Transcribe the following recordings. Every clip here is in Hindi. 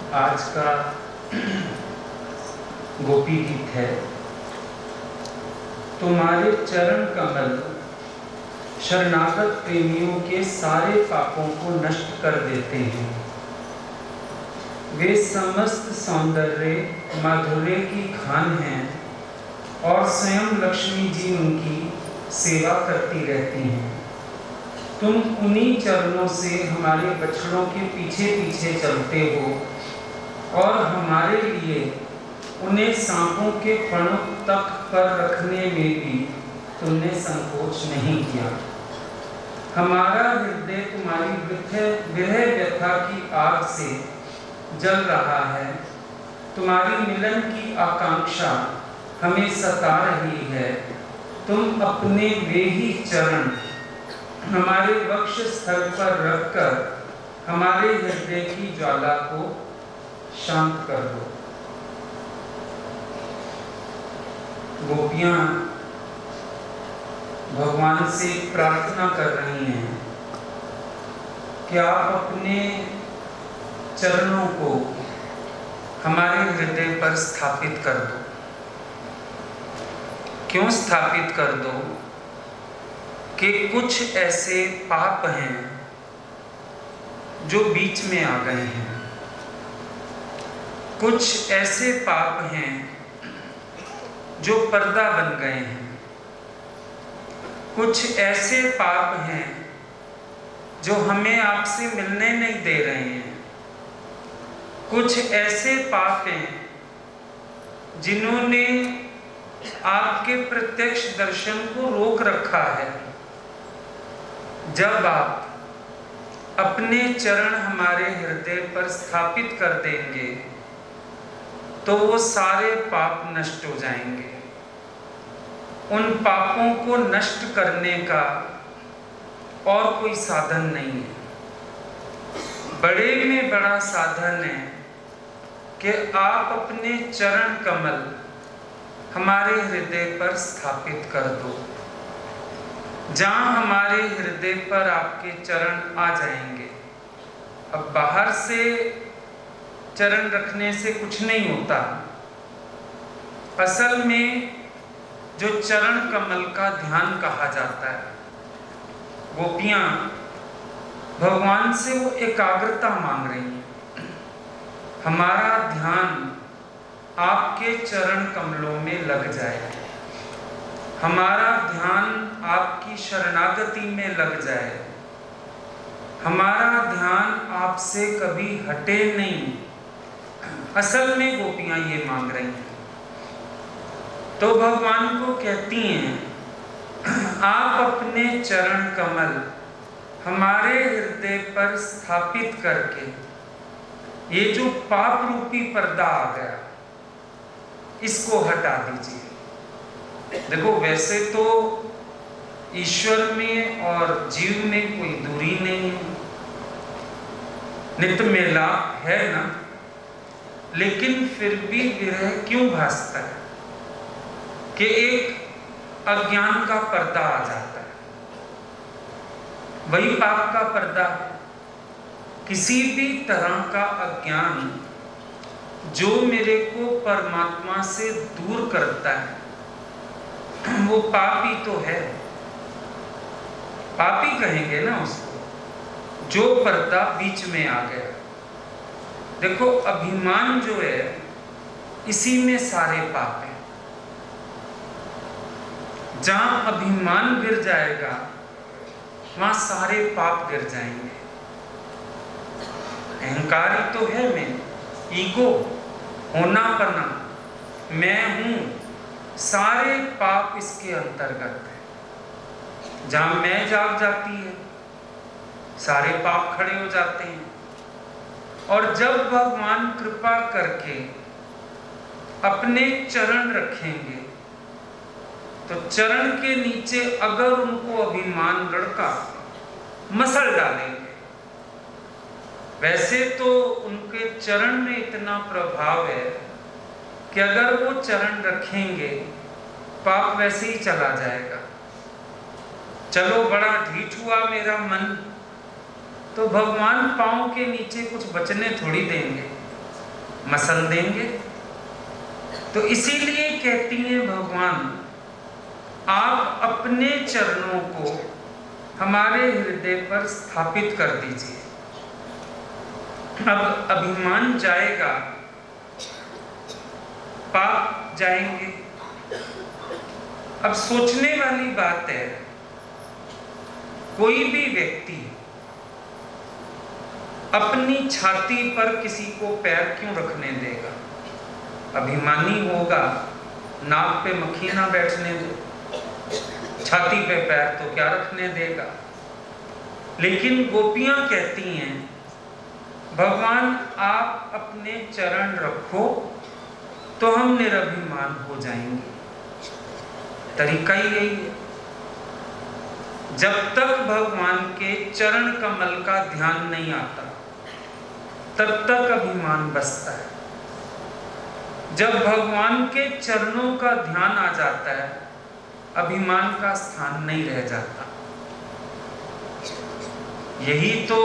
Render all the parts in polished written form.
आज का गोपी गीत है। तुम्हारे चरण कमल शरणागत प्रेमियों के सारे पापों को नष्ट कर देते हैं। वे समस्त सौंदर्य माधुर्य की खान हैं और स्वयं लक्ष्मी जी उनकी सेवा करती रहती हैं। तुम उन्हीं चरणों से हमारे बछड़ों के पीछे पीछे चलते हो और हमारे लिए उन्हें सांपों के फणों तक पर रखने में भी तुमने संकोच नहीं किया। हमारा हृदय तुम्हारी विरह व्यथा की आग से जल रहा है। तुम्हारी मिलन की आकांक्षा हमें सता रही है। तुम अपने वे ही चरण हमारे वक्ष स्थल पर रखकर हमारे हृदय की ज्वाला को शांत कर दो। गोपियां भगवान से प्रार्थना कर रही हैं कि आप अपने चरणों को हमारे हृदय पर स्थापित कर दो। क्यों स्थापित कर दो? कि कुछ ऐसे पाप हैं जो बीच में आ गए हैं। कुछ ऐसे पाप हैं जो पर्दा बन गए हैं। कुछ ऐसे पाप हैं जो हमें आपसे मिलने नहीं दे रहे हैं। कुछ ऐसे पाप हैं जिन्होंने आपके प्रत्यक्ष दर्शन को रोक रखा है। जब आप अपने चरण हमारे हृदय पर स्थापित कर देंगे तो वो सारे पाप नष्ट हो जाएंगे। उन पापों को नष्ट करने का और कोई साधन नहीं है। बड़े में बड़ा साधन है कि आप अपने चरण कमल हमारे हृदय पर स्थापित कर दो। जहां हमारे हृदय पर आपके चरण आ जाएंगे, अब बाहर से चरण रखने से कुछ नहीं होता। असल में जो चरण कमल का ध्यान कहा जाता है, गोपियां भगवान से वो एकाग्रता मांग रही हैं। हमारा ध्यान आपके चरण कमलों में लग जाए, हमारा ध्यान आपकी शरणागति में लग जाए, हमारा ध्यान आपसे कभी हटे नहीं। असल में गोपियां ये मांग रही हैं। तो भगवान को कहती हैं, आप अपने चरण कमल हमारे हृदय पर स्थापित करके ये जो पाप रूपी पर्दा आ गया, इसको हटा दीजिए। देखो, वैसे तो ईश्वर में और जीव में कोई दूरी नहीं है, नित्य मिलाप है ना, लेकिन फिर भी विरह क्यों भासता है कि एक अज्ञान का पर्दा आ जाता है। वही पाप का पर्दा है। किसी भी तरह का अज्ञान जो मेरे को परमात्मा से दूर करता है, वो पापी तो है। पापी कहेंगे ना उसको, जो पर्दा बीच में आ गया। देखो, अभिमान जो है, इसी में सारे पाप हैं। जहां अभिमान गिर जाएगा, वहां सारे पाप गिर जाएंगे। अहंकार ही तो है मैं, ईगो, होनापना, मैं हूं, सारे पाप इसके अंतर्गत है। जहां मैं जाग जाती है, सारे पाप खड़े हो जाते हैं। और जब भगवान कृपा करके अपने चरण रखेंगे, तो चरण के नीचे अगर उनको अभिमान लड़का मसल डालेंगे। वैसे तो उनके चरण में इतना प्रभाव है कि अगर वो चरण रखेंगे, पाप वैसे ही चला जाएगा। चलो, बड़ा ढीठ हुआ मेरा मन, तो भगवान पांव के नीचे कुछ बचने थोड़ी देंगे। मसल देंगे। तो इसीलिए कहती हैं भगवान, आप अपने चरणों को हमारे हृदय पर स्थापित कर दीजिए। अब अभिमान जाएगा, पाप जाएंगे। अब सोचने वाली बात है, कोई भी व्यक्ति अपनी छाती पर किसी को पैर क्यों रखने देगा? अभिमानी होगा, नाक पे मक्खी ना बैठने दो, छाती पे पैर तो क्या रखने देगा। लेकिन गोपियां कहती हैं, भगवान आप अपने चरण रखो तो हम निरभिमान हो जाएंगे। तरीका ही यही है। जब तक भगवान के चरण कमल का ध्यान नहीं आता, तब तक अभिमान बसता है। जब भगवान के चरणों का ध्यान आ जाता है, अभिमान का स्थान नहीं रह जाता। यही तो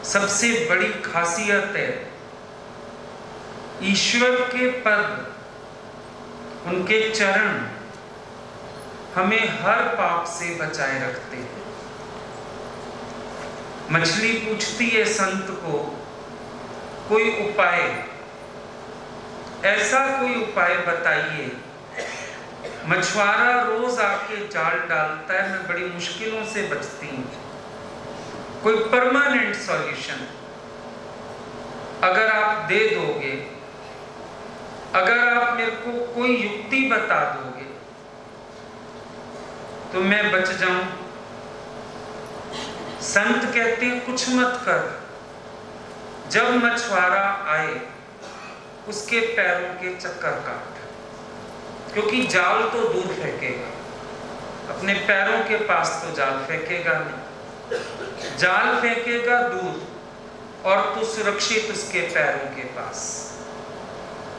सबसे बड़ी खासियत है। ईश्वर के पद, उनके चरण हमें हर पाप से बचाए रखते हैं। मछली पूछती है संत को, कोई उपाय, ऐसा कोई उपाय बताइए। मछुआरा रोज आके जाल डालता है, मैं बड़ी मुश्किलों से बचती हूँ। कोई परमानेंट सॉल्यूशन अगर आप दे दोगे, अगर आप मेरे को कोई युक्ति बता दोगे तो मैं बच जाऊं। संत कहते हैं कुछ मत कर। जब मछुआरा आए, उसके पैरों के चक्कर काट, क्योंकि जाल तो दूर फेंकेगा, अपने पैरों के पास तो जाल फेंकेगा नहीं। जाल फेंकेगा दूर और तू सुरक्षित उसके पैरों के पास।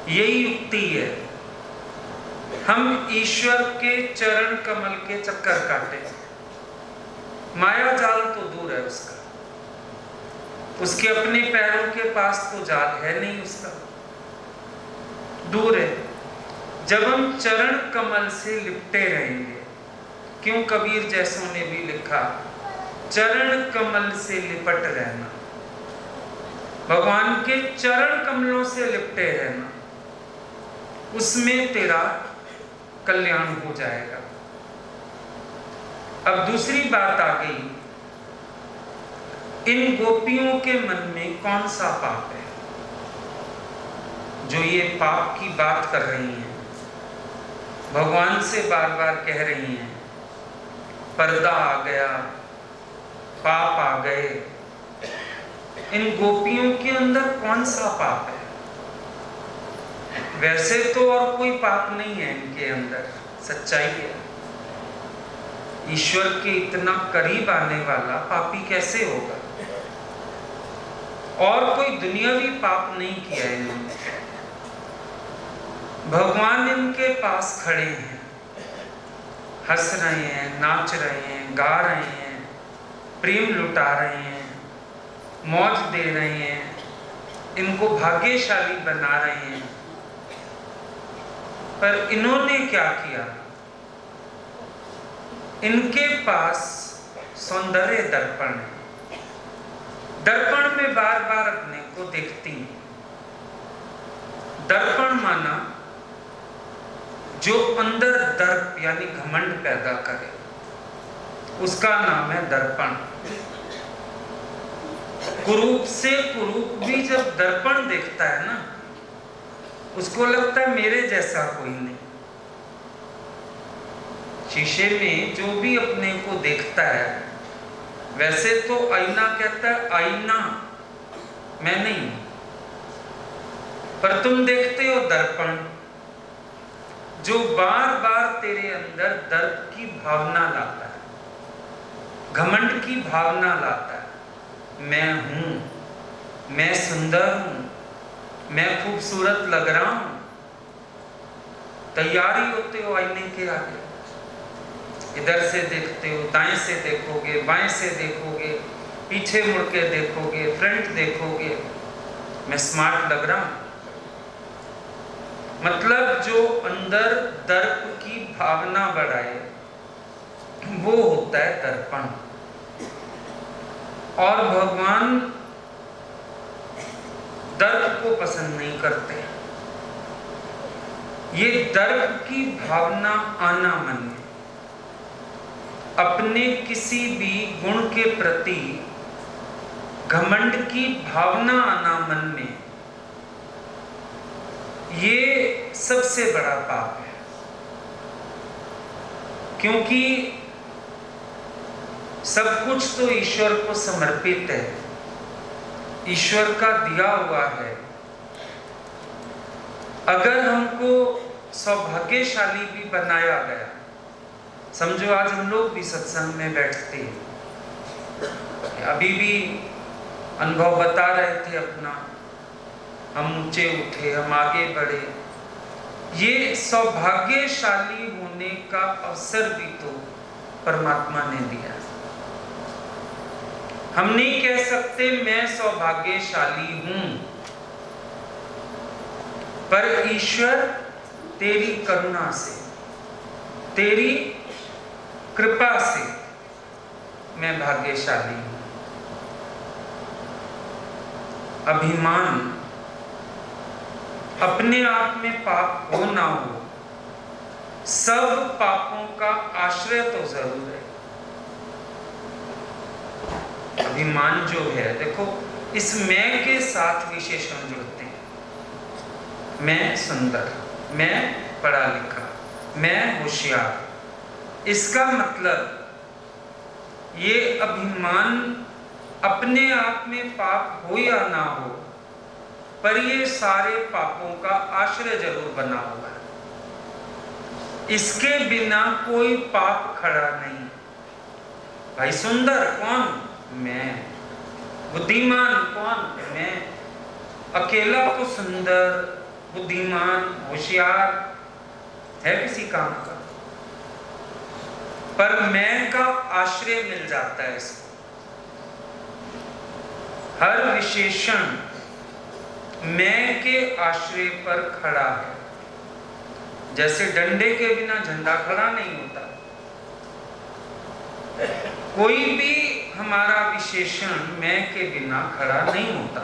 यही युक्ति है। हम ईश्वर के चरण कमल के चक्कर काटे, माया जाल तो दूर है उसका, उसके अपने पैरों के पास तो जाल है नहीं, उसका दूर है। जब हम चरण कमल से लिपटे रहेंगे, क्यों कबीर जैसों ने भी लिखा, चरण कमल से लिपट रहना, भगवान के चरण कमलों से लिपटे रहना, उसमें तेरा कल्याण हो जाएगा। अब दूसरी बात आ गई, इन गोपियों के मन में कौन सा पाप है जो ये पाप की बात कर रही हैं, भगवान से बार बार कह रही हैं, पर्दा आ गया, पाप आ गए। इन गोपियों के अंदर कौन सा पाप है? वैसे तो और कोई पाप नहीं है इनके अंदर, सच्चाई है। ईश्वर के इतना करीब आने वाला पापी कैसे होगा? और कोई दुनियावी पाप नहीं किया इन्होंने। भगवान इनके पास खड़े हैं, हंस रहे हैं, नाच रहे हैं, गा रहे हैं, प्रेम लुटा रहे हैं, मौज दे रहे हैं, इनको भाग्यशाली बना रहे हैं। पर इन्होंने क्या किया? इनके पास सौंदर्य दर्पण है, दर्पण में बार बार अपने को देखती हैं। दर्पण माना जो अंदर दर्प यानी घमंड पैदा करे, उसका नाम है दर्पण। कुरूप से कुरूप भी जब दर्पण देखता है ना, उसको लगता है मेरे जैसा कोई नहीं। शीशे में जो भी अपने को देखता है, वैसे तो आईना कहता है आईना, मैं नहीं, पर तुम देखते हो दर्पण, जो बार बार तेरे अंदर दर्प की भावना लाता है, घमंड की भावना लाता है। मैं हूं, मैं सुंदर हूं, मैं खूबसूरत लग रहा हूं। तैयारी होते हो आईने के आगे, इधर से देखते हो, दाएं से देखोगे, बाएं से देखोगे, पीछे मुड़ के देखोगे, फ्रंट देखोगे, मैं स्मार्ट लग रहा हूं? मतलब जो अंदर दर्प की भावना बढ़ाए वो होता है दर्पण। और भगवान दर्प को पसंद नहीं करते। ये दर्प की भावना आना मन में, अपने किसी भी गुण के प्रति घमंड की भावना आना मन में, ये सबसे बड़ा पाप है। क्योंकि सब कुछ तो ईश्वर को समर्पित है, ईश्वर का दिया हुआ है। अगर हमको सौभाग्यशाली भी बनाया गया, समझो आज हम लोग भी सत्संग में बैठते हैं, अभी भी अनुभव बता रहे थे अपना, हम ऊंचे उठे, हम आगे बढ़े, ये सौभाग्यशाली होने का अवसर भी तो परमात्मा ने दिया। हम नहीं कह सकते मैं सौभाग्यशाली हूं, पर ईश्वर तेरी करुणा से, तेरी कृपा से मैं भाग्यशाली हूं। अभिमान अपने आप में पाप हो ना हो, सब पापों का आश्रय तो जरूर है। अभिमान जो है, देखो इस मैं के साथ विशेषण जुड़ते हैं। मैं सुंदर, मैं पढ़ा लिखा, मैं होशियार। इसका मतलब ये अभिमान अपने आप में पाप हो या ना हो, पर ये सारे पापों का आश्रय जरूर बना हुआ है। इसके बिना कोई पाप खड़ा नहीं। भाई सुंदर कौन? मैं। बुद्धिमान कौन? मैं। अकेला तो सुंदर, बुद्धिमान, होशियार है किसी काम का, पर मैं का आश्रय मिल जाता है इसको। हर विशेषण मैं के आश्रय पर खड़ा है। जैसे डंडे के बिना झंडा खड़ा नहीं होता, कोई भी हमारा विशेषण मैं के बिना खड़ा नहीं होता।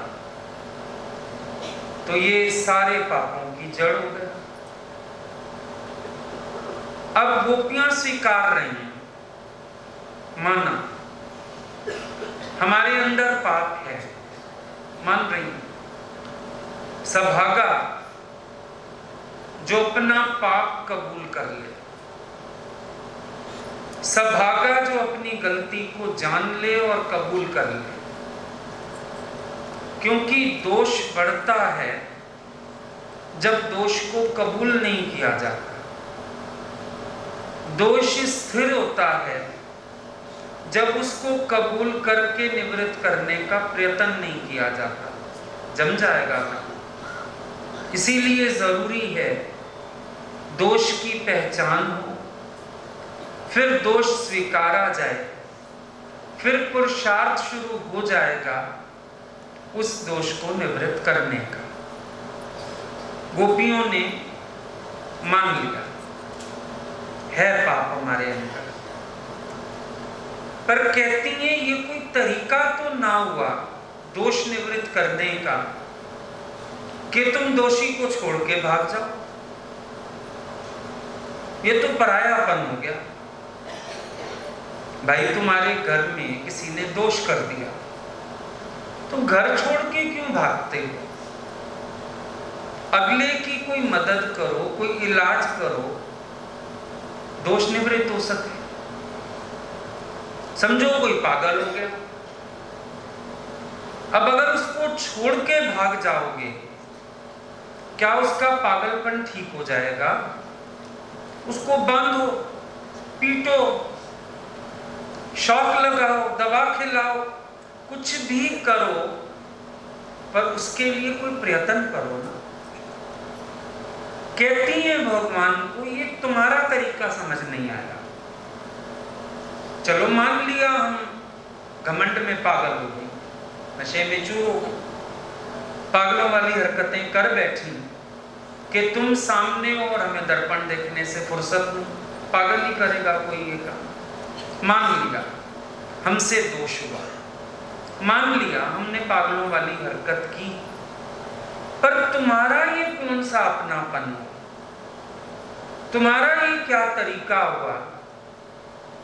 तो ये सारे पापों की जड़ हो गया। अब गोपियां स्वीकार रही हैं, माना हमारे अंदर पाप है, मान रही हैं। सभागा जो अपना पाप कबूल कर ले, सभागा जो अपनी गलती को जान ले और कबूल कर ले। क्योंकि दोष बढ़ता है जब दोष को कबूल नहीं किया जाता। दोष स्थिर होता है जब उसको कबूल करके निवृत्त करने का प्रयत्न नहीं किया जाता। जम जाएगा ना। इसीलिए जरूरी है दोष की पहचान हो, फिर दोष स्वीकारा जाए, फिर पुरुषार्थ शुरू हो जाएगा उस दोष को निवृत्त करने का। गोपियों ने मान लिया है पाप हमारे अंदर, पर कहती हैं ये कोई तरीका तो ना हुआ दोष निवृत्त करने का कि तुम दोषी को छोड़ के भाग जाओ। ये तो परायापन हो गया। भाई तुम्हारे घर में किसी ने दोष कर दिया, तुम घर छोड़ के क्यों भागते हो? अगले की कोई मदद करो, कोई इलाज करो, दोष निवृत्त हो सके। समझो कोई पागल हो गया, अब अगर उसको छोड़ के भाग जाओगे, क्या उसका पागलपन ठीक हो जाएगा? उसको बांधो, पीटो, शॉक लगाओ, दवा खिलाओ, कुछ भी करो, पर उसके लिए कोई प्रयत्न करो ना। कहती है भगवान को ये तुम्हारा तरीका समझ नहीं आया। चलो मान लिया हम घमंड में पागल हो गए, नशे में चूर हो गए, पागलों वाली हरकतें कर बैठी कि तुम सामने हो और हमें दर्पण देखने से फुर्सत नहीं। पागल ही करेगा कोई ये काम। मान लिया हमसे दोष हुआ, मान लिया हमने पागलों वाली हरकत की, पर तुम्हारा ये कौन सा अपनापन हो, तुम्हारा ये क्या तरीका हुआ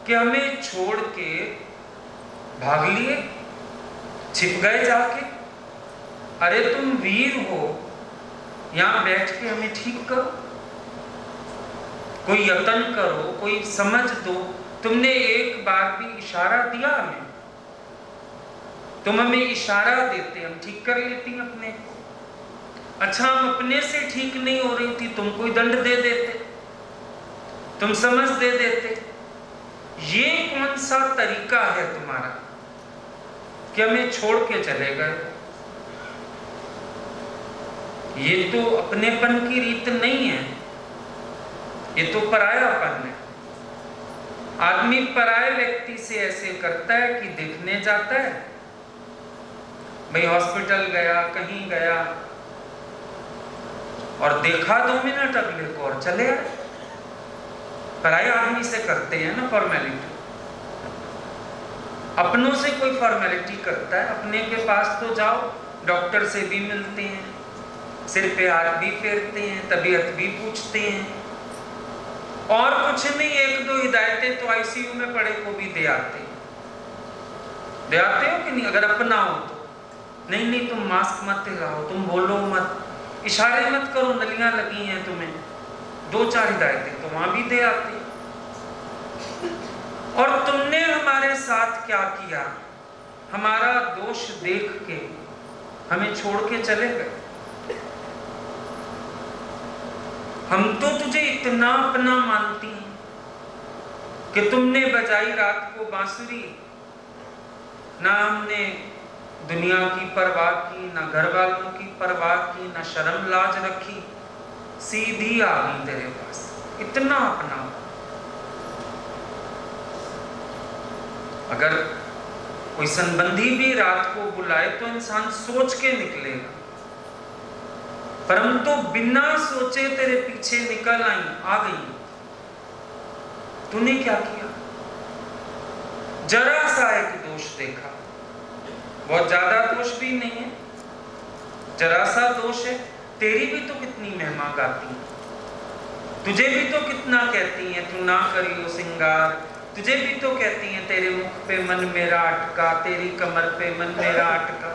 कि हमें छोड़ के भाग लिए, छिप गए जाके। अरे तुम वीर हो, यहां बैठ के हमें ठीक करो, कोई यत्न करो, कोई समझ दो। तुमने एक बार भी इशारा दिया हमें, तुम हमें इशारा देते, हम ठीक कर लेती अपने को। अच्छा, हम अपने से ठीक नहीं हो रही थी, तुम कोई दंड दे देते, तुम समझ दे देते। ये कौन सा तरीका है तुम्हारा कि हमें छोड़ के चले गए? ये तो अपनेपन की रीत नहीं है, ये तो परायापन है। आदमी पराये व्यक्ति से ऐसे करता है कि देखने जाता है, भाई हॉस्पिटल गया, कहीं गया और देखा 2 मिनट अगले को और चले आए। पराये आदमी से करते हैं ना फॉर्मेलिटी। अपनों से कोई फॉर्मेलिटी करता है? अपने के पास तो जाओ, डॉक्टर से भी मिलते हैं, सिर पे हाथ भी फेरते हैं, तबीयत भी पूछते हैं, और कुछ नहीं, 1-2 हिदायतें तो आईसीयू में पड़े को भी दे आते हो कि नहीं? अगर अपना हो तो नहीं तुम मास्क मत लगाओ, तुम बोलो मत, इशारे मत करो, नलियां लगी हैं तुम्हें, 2-4 हिदायतें तो वहां भी दे आते। और तुमने हमारे साथ क्या किया? हमारा दोष देख के हमें छोड़ के चले गए। हम तो तुझे इतना अपना मानती हैं कि तुमने बजाई रात को बांसुरी, ना हमने दुनिया की परवाह की, ना घर वालों की परवाह की, ना शर्म लाज रखी, सीधी आ गई तेरे पास। इतना अपना। अगर कोई संबंधी भी रात को बुलाए तो इंसान सोच के निकलेगा, परंतु बिना सोचे तेरे पीछे निकल आई, आ गई। तूने क्या किया? जरा सा एक दोष देखा, बहुत ज्यादा दोष भी नहीं है, जरा सा दोष है। तेरी भी तो कितनी महिमा गाती है, तुझे भी तो कितना कहती है तू ना करियो सिंगार, तुझे भी तो कहती है तेरे मुख पे मन मेरा अटका, तेरी कमर पे मन मेरा अटका,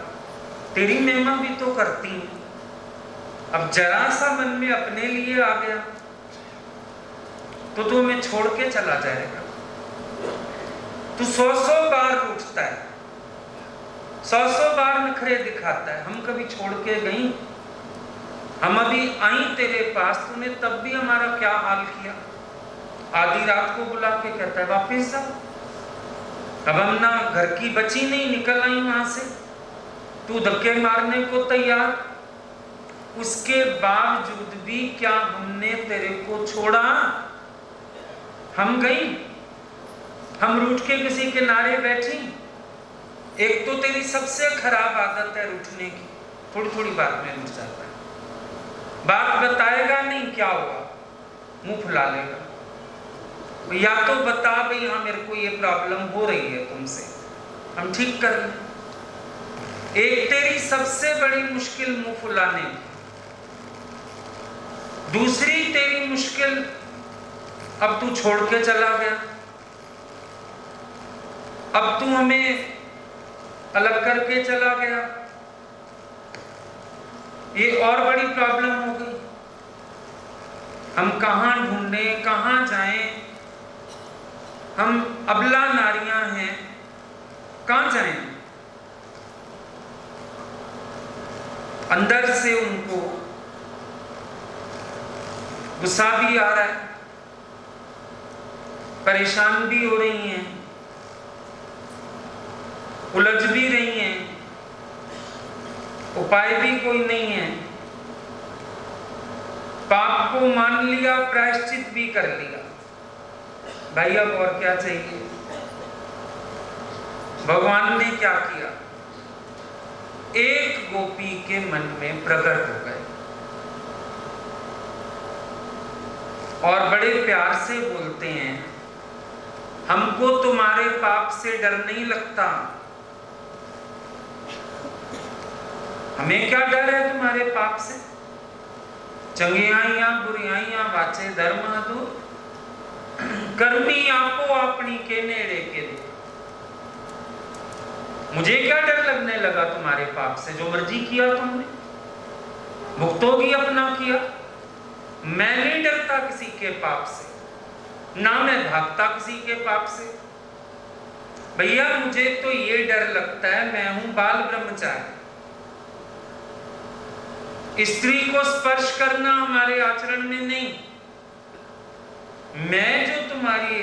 तेरी महिमा भी तो करती है। अब जरा सा मन में अपने लिए आ गया तो तू हमें छोड़ के चला जाएगा। तू 100 बार उठता है, 100 बार नखरे दिखाता है। हम कभी छोड़ के गई? हम अभी आई तेरे पास, तूने तब भी हमारा क्या हाल किया? आधी रात को बुला के कहता है वापिस जाओ। अब हम ना घर की बची नहीं, निकल आई वहां से, तू धक्के मारने को तैयार। उसके बावजूद भी क्या हमने तेरे को छोड़ा? हम गई, हम रूठ के किसी किनारे बैठी। एक तो तेरी सबसे खराब आदत है रूठने की, थोड़ी थोड़ी बात में रूठ जाता है, बात बताएगा नहीं क्या हुआ, मुंह फुला लेगा। या तो बता भाई हाँ मेरे को ये प्रॉब्लम हो रही है तुमसे, हम ठीक कर लें। एक तेरी सबसे बड़ी मुश्किल मुंह फुलाने की, दूसरी तेरी मुश्किल अब तू छोड़ के चला गया, अब तू हमें अलग करके चला गया, ये और बड़ी प्रॉब्लम हो गई। हम कहां ढूंढें, कहां जाएं? हम अबला नारियां हैं, कहां जाएं? अंदर से उनको गुस्सा भी आ रहा है, परेशान भी हो रही हैं, उलझ भी रही हैं, उपाय भी कोई नहीं है। पाप को मान लिया, प्रायश्चित भी कर लिया, भाई अब और क्या चाहिए? भगवान ने क्या किया? एक गोपी के मन में प्रकट हो गए और बड़े प्यार से बोलते हैं, हमको तुम्हारे पाप से डर नहीं लगता। हमें क्या डर है तुम्हारे पाप से? चंगियाइयां बुरियाइयां वाचे धर्म दूर, कर्मी आपो अपनी के नेड़े के लिए। मुझे क्या डर लगने लगा तुम्हारे पाप से? जो मर्जी किया तुमने, भुगतोगी अपना किया। मैं नहीं डरता किसी के पाप से, ना मैं भागता किसी के पाप से। भैया मुझे तो ये डर लगता है, मैं हूं बाल ब्रह्मचारी, स्त्री को स्पर्श करना हमारे आचरण में नहीं। मैं जो तुम्हारी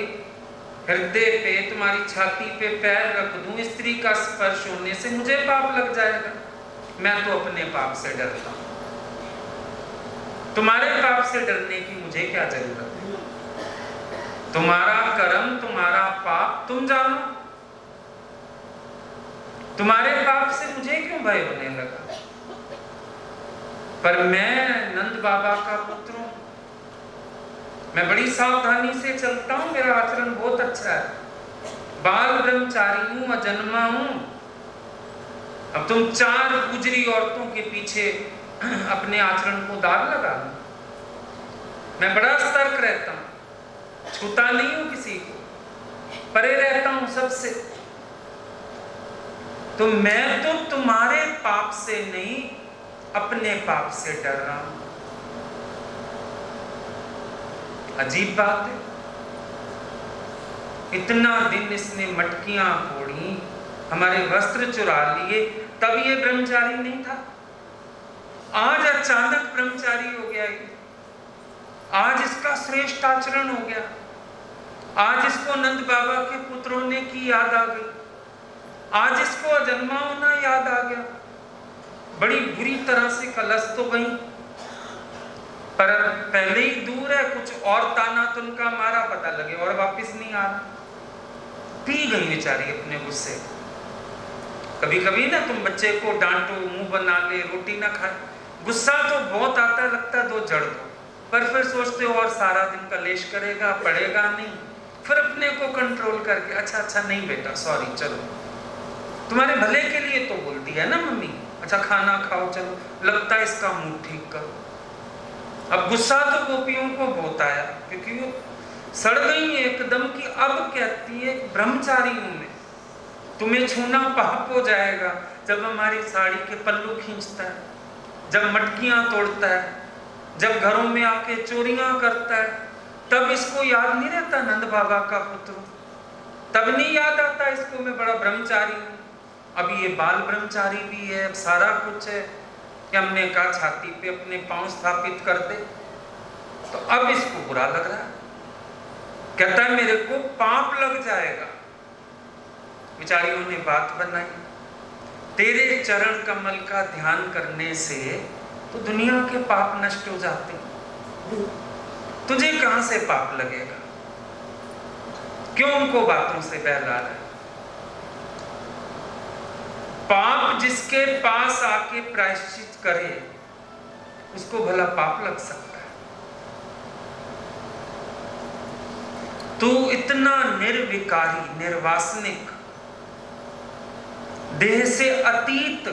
हृदय पे, तुम्हारी छाती पे पैर रख दूं, स्त्री का स्पर्श होने से मुझे पाप लग जाएगा। मैं तो अपने पाप से डरता हूं, तुम्हारे पाप से डरने की मुझे क्या जरूरत है? तुम्हारा कर्म, तुम्हारा पाप तुम जानो। तुम्हारे पाप से मुझे क्यों भय होने लगा? पर मैं नंद बाबा का पुत्र हूं, मैं बड़ी सावधानी से चलता हूं, मेरा आचरण बहुत अच्छा है। बाल ब्रह्मचारी हूं, अजन्मा हूं। अब तुम 4 गुजरी औरतों के पीछे अपने आचरण को दाग लगा। मैं बड़ा सतर्क रहता हूं, छूता नहीं हूं किसी को, परे रहता हूं सबसे। तो मैं तो तुम्हारे पाप से नहीं, अपने पाप से डर रहा हूं। अजीब बात है, इतना दिन इसने मटकियां फोड़ी, हमारे वस्त्र चुरा लिए, तब ये ब्रह्मचारी नहीं था। आज अचानक ब्रह्मचारी हो गया, आज इसका श्रेष्ठ आचरण हो गया। आज इसको नंद बाबा के पुत्रों ने की याद आ गई, आज इसको अजन्मा होना याद आ गया। बड़ी बुरी तरह से कलश तो गई, पर पहले ही दूर है, कुछ और ताना तुनका मारा, पता लगे और वापस नहीं आ रहा। पी गई बेचारी अपने गुस्से। कभी कभी ना तुम बच्चे को डांटो, मुंह बना ले, रोटी ना खाए, गुस्सा तो बहुत आता है, लगता है दो जड़ दो, पर फिर सोचते हो और सारा दिन कलेश करेगा, पढ़ेगा नहीं, फिर अपने को कंट्रोल करके अच्छा नहीं बेटा सॉरी, चलो तुम्हारे भले के लिए तो बोलती है ना मम्मी, अच्छा खाना खाओ, चलो लगता है इसका मुंह ठीक करो। अब गुस्सा तो गोपियों को बहुत आया, क्योंकि वो सड़ गई एकदम की। अब कहती है ब्रह्मचारी हूं मैं, तुम्हें छूना पाप हो जाएगा। जब हमारी साड़ी के पल्लू खींचता है, जब मटकियां तोड़ता है, जब घरों में आके चोरियां करता है, तब इसको याद नहीं रहता नंद बाबा का पुत्र, तब नहीं याद आता इसको मैं बड़ा ब्रह्मचारी हूं। अब ये बाल ब्रह्मचारी भी है, अब सारा कुछ है कि हमने कहा छाती पे अपने पांव स्थापित कर दे, तो अब इसको बुरा लग रहा है, कहता है मेरे को पाप लग जाएगा। बेचारियों ने बात बनाई, तेरे चरण कमल का ध्यान करने से तो दुनिया के पाप नष्ट हो जाते हैं, तुझे कहां से पाप लगेगा? क्यों उनको बातों से बहला रहा है? पाप जिसके पास आके प्रायश्चित करे, उसको भला पाप लग सकता है? तू इतना निर्विकारी, निर्वासनिक, देह से अतीत,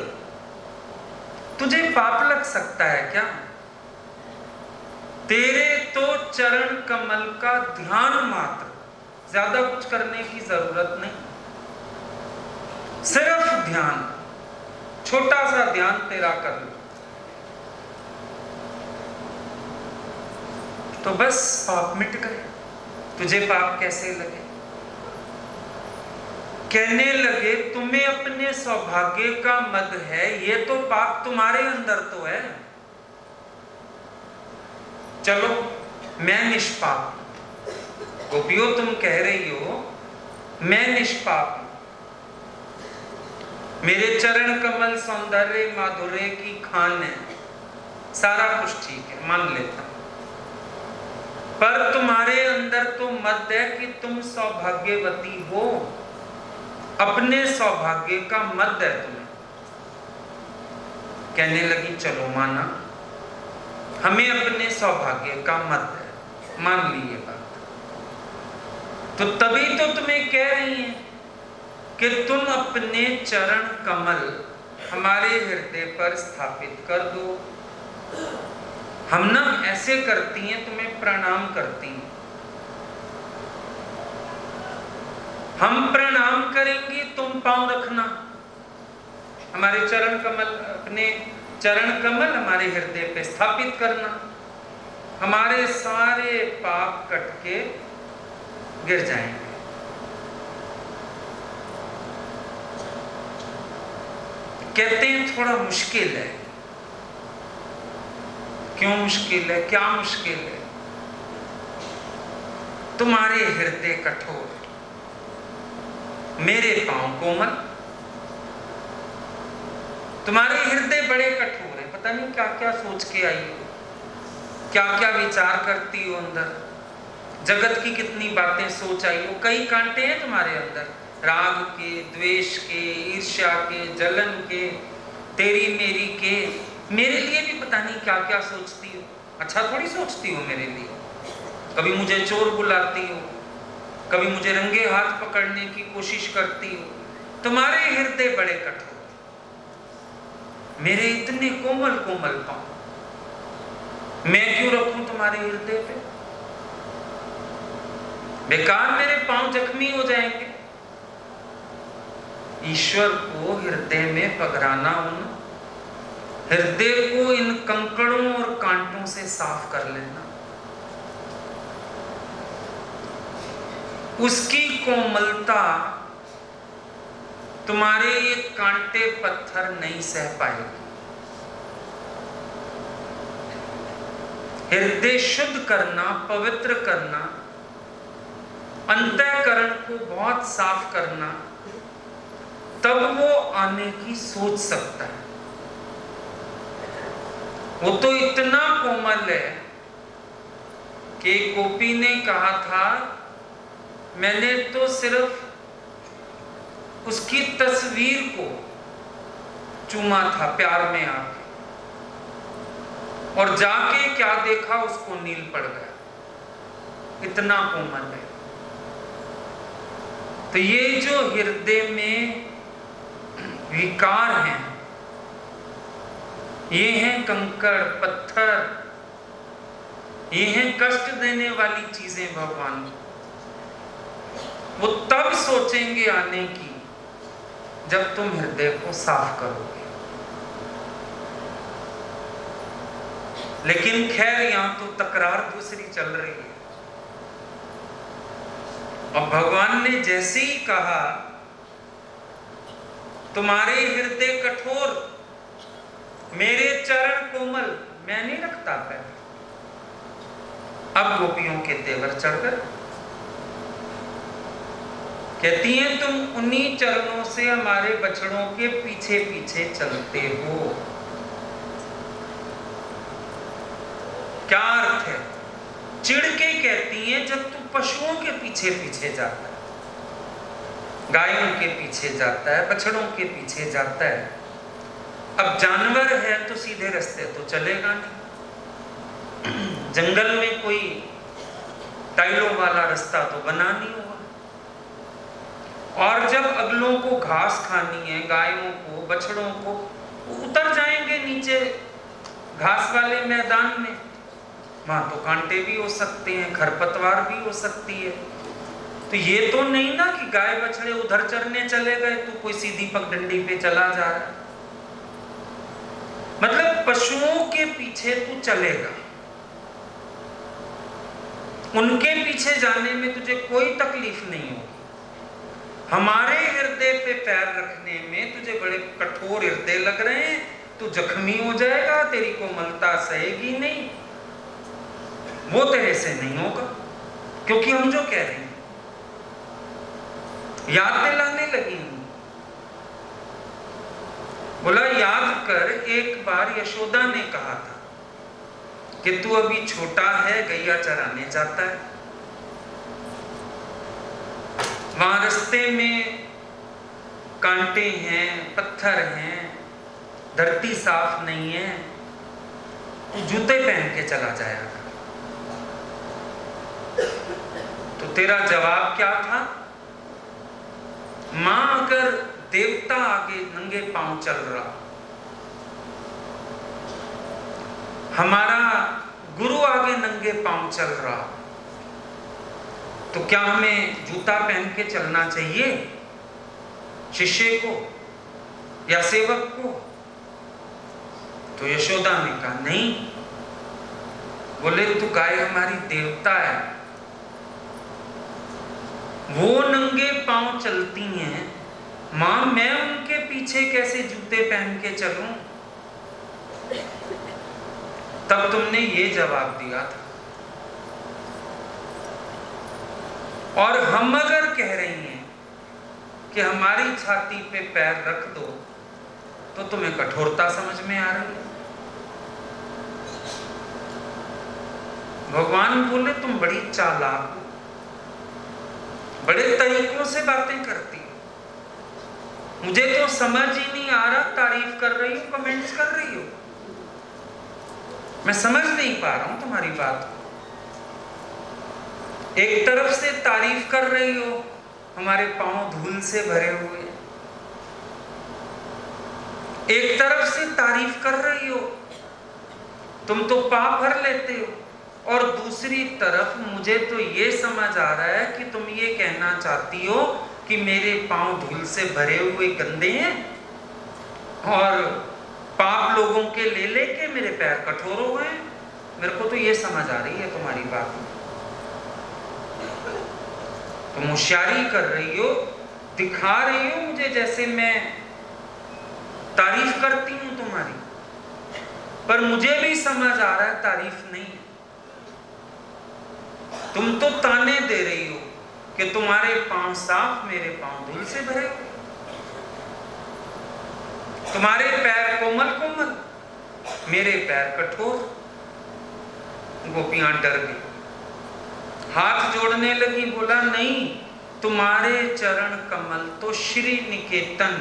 तुझे पाप लग सकता है क्या? तेरे तो चरण कमल का ध्यान मात्र, ज्यादा कुछ करने की जरूरत नहीं, सिर्फ ध्यान, छोटा सा ध्यान तेरा कर लो तो बस पाप मिट गए। तुझे पाप कैसे लगे? कहने लगे तुम्हें अपने सौभाग्य का मद है, ये तो पाप तुम्हारे अंदर तो है। चलो मैं निष्पाप, गोपियों तुम कह रही हो मैं निष्पाप, मेरे चरण कमल सौंदर्य माधुर्य की खान है, सारा कुछ ठीक है, मान लेता हूं, पर तुम्हारे अंदर तो मद है कि तुम सौभाग्यवती हो, अपने सौभाग्य का मद है तुम्हें। कहने लगी चलो माना, हमें अपने सौभाग्य का मत है, मान ली ये बात। तो तभी तो तुम्हें कह रही हैं कि तुम अपने चरण कमल हमारे हृदय पर स्थापित कर दो। हम ना ऐसे करती हैं, तुम्हें प्रणाम करती हैं। हम प्रणाम करेंगे, तुम पांव रखना, हमारे चरण कमल, अपने चरण कमल हमारे हृदय पे स्थापित करना। हमारे सारे पाप कट के गिर जाएंगे। कहते हैं थोड़ा मुश्किल है। क्यों मुश्किल है? क्या मुश्किल है? तुम्हारे हृदय कठोर, मेरे पांव कोमल। तुम्हारे हृदय बड़े कठोर है, पता नहीं क्या क्या सोच के आई हो, क्या क्या विचार करती हो अंदर, जगत की कितनी बातें सोच आई हो। कई कांटे हैं तुम्हारे अंदर, राग के, द्वेष के, ईर्ष्या के, जलन के, तेरी मेरी के। मेरे लिए भी पता नहीं क्या क्या सोचती हो। अच्छा थोड़ी सोचती हो मेरे लिए। कभी मुझे चोर बुलाती हो, कभी मुझे रंगे हाथ पकड़ने की कोशिश करती हो। तुम्हारे हृदय बड़े कठोर, मेरे इतने कोमल कोमल पांव मैं क्यों रखूं तुम्हारे हृदय पे? बेकार मेरे पांव जख्मी हो जाएंगे। ईश्वर को हृदय में पधराना हो ना, हृदय को इन कंकड़ों और कांटों से साफ कर लेना। उसकी कोमलता तुम्हारे ये कांटे पत्थर नहीं सह पाएगी। हृदय शुद्ध करना, पवित्र करना, अंतःकरण को बहुत साफ करना, तब वो आने की सोच सकता है। वो तो इतना कोमल है कि गोपी ने कहा था मैंने तो सिर्फ उसकी तस्वीर को चूमा था प्यार में आके, और जाके क्या देखा उसको नील पड़ गया। इतना कोमल है। तो ये जो हृदय में विकार हैं, ये हैं कंकड़ पत्थर, ये हैं कष्ट देने वाली चीजें भगवान। वो तब सोचेंगे आने की जब तुम हृदय को साफ करोगे। लेकिन खैर यहां तो तकरार दूसरी चल रही है। और भगवान ने जैसे ही कहा तुम्हारे हृदय कठोर, मेरे चरण कोमल, मैं नहीं रखता पैर। अब गोपियों के तेवर चढ़ गए। कहती हैं तुम उन्हीं चरणों से हमारे बछड़ों के पीछे पीछे चलते हो। क्या अर्थ है? चिढ़ के कहती हैं जब तू पशुओं के पीछे पीछे जाता है, गायों के पीछे जाता है, बछड़ों के पीछे जाता है। अब जानवर है तो सीधे रास्ते तो चलेगा नहीं, जंगल में कोई टाइलों वाला रास्ता तो बना नहीं हुआ। और जब अगलों को घास खानी है, गायों को, बछड़ों को, उतर जाएंगे नीचे घास वाले मैदान में। वहां तो कांटे भी हो सकते हैं, खरपतवार भी हो सकती है। तो ये तो नहीं ना कि गाय बछड़े उधर चरने चले गए तो कोई सीधी पगडंडी पे चला जा रहा है। मतलब पशुओं के पीछे तू चलेगा, उनके पीछे जाने में तुझे कोई तकलीफ नहीं होगी। हमारे हृदय पे पैर रखने में तुझे बड़े कठोर हृदय लग रहे हैं, तू जख्मी हो जाएगा, तेरी कोमलता सहेगी नहीं, वो तेरे से नहीं होगा। क्योंकि हम जो कह रहे हैं याद दिलाने लगी हूं। बोला याद कर, एक बार यशोदा ने कहा था कि तू अभी छोटा है, गैया चराने जाता है। वहां रास्ते में कांटे हैं, पत्थर हैं, धरती साफ नहीं है, तू जूते पहन के चला जाएगा। तो तेरा जवाब क्या था? मां अगर देवता आगे नंगे पांव चल रहा, हमारा गुरु आगे नंगे पांव चल रहा, तो क्या हमें जूता पहन के चलना चाहिए शिष्य को या सेवक को? तो यशोदा ने कहा नहीं। बोले तू गाय हमारी देवता है, वो नंगे पांव चलती हैं, मां मैं उनके पीछे कैसे जूते पहन के चलूं? तब तुमने ये जवाब दिया था। और हम अगर कह रही हैं कि हमारी छाती पे पैर रख दो, तो तुम्हें कठोरता समझ में आ रही है। भगवान बोले तुम बड़ी चालाक हो, बड़े तरीकों से बातें करती हो, मुझे तो समझ ही नहीं आ रहा तारीफ कर रही हो कमेंट्स कर रही हो, मैं समझ नहीं पा रहा हूं तुम्हारी बात को। एक तरफ से तारीफ कर रही हो हमारे पांव धूल से भरे हुए, एक तरफ से तारीफ कर रही हो तुम तो पाप भर लेते हो, और दूसरी तरफ मुझे तो ये समझ आ रहा है कि तुम ये कहना चाहती हो कि मेरे पांव धूल से भरे हुए गंदे हैं और पाप लोगों के ले लेके मेरे पैर कठोर हो गए। मेरे को तो ये समझ आ रही है तुम्हारी बात में। तुम होशियारी कर रही हो, दिखा रही हो मुझे जैसे मैं तारीफ करती हूं तुम्हारी, पर मुझे भी समझ आ रहा है तारीफ नहीं है। तुम तो ताने दे रही हो कि तुम्हारे पांव साफ, मेरे पांव धूल से भरे हुए, तुम्हारे पैर कोमल कोमल, मेरे पैर कठोर। गोपियां डर गई, हाथ जोड़ने लगी। बोला नहीं, तुम्हारे चरण कमल तो श्री निकेतन,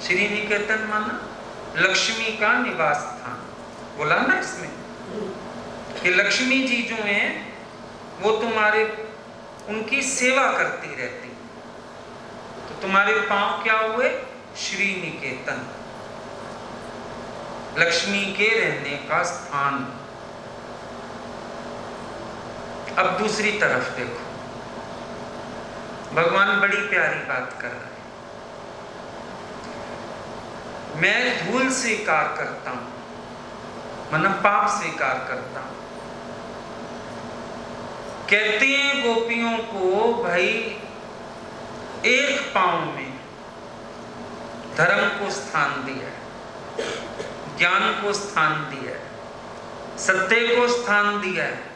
श्री निकेतन माना लक्ष्मी का निवास स्थान। बोला ना इसमें कि लक्ष्मी जी जो हैं वो तुम्हारे उनकी सेवा करती रहती, तो तुम्हारे पांव क्या हुए? श्री निकेतन, लक्ष्मी के रहने का स्थान। अब दूसरी तरफ देखो, भगवान बड़ी प्यारी बात कर रहे हैं। मैं धूल स्वीकार करता हूं, मतलब पाप स्वीकार करता हूं। कहते हैं गोपियों को भाई एक पांव में धर्म को स्थान दिया है, ज्ञान को स्थान दिया है, सत्य को स्थान दिया है,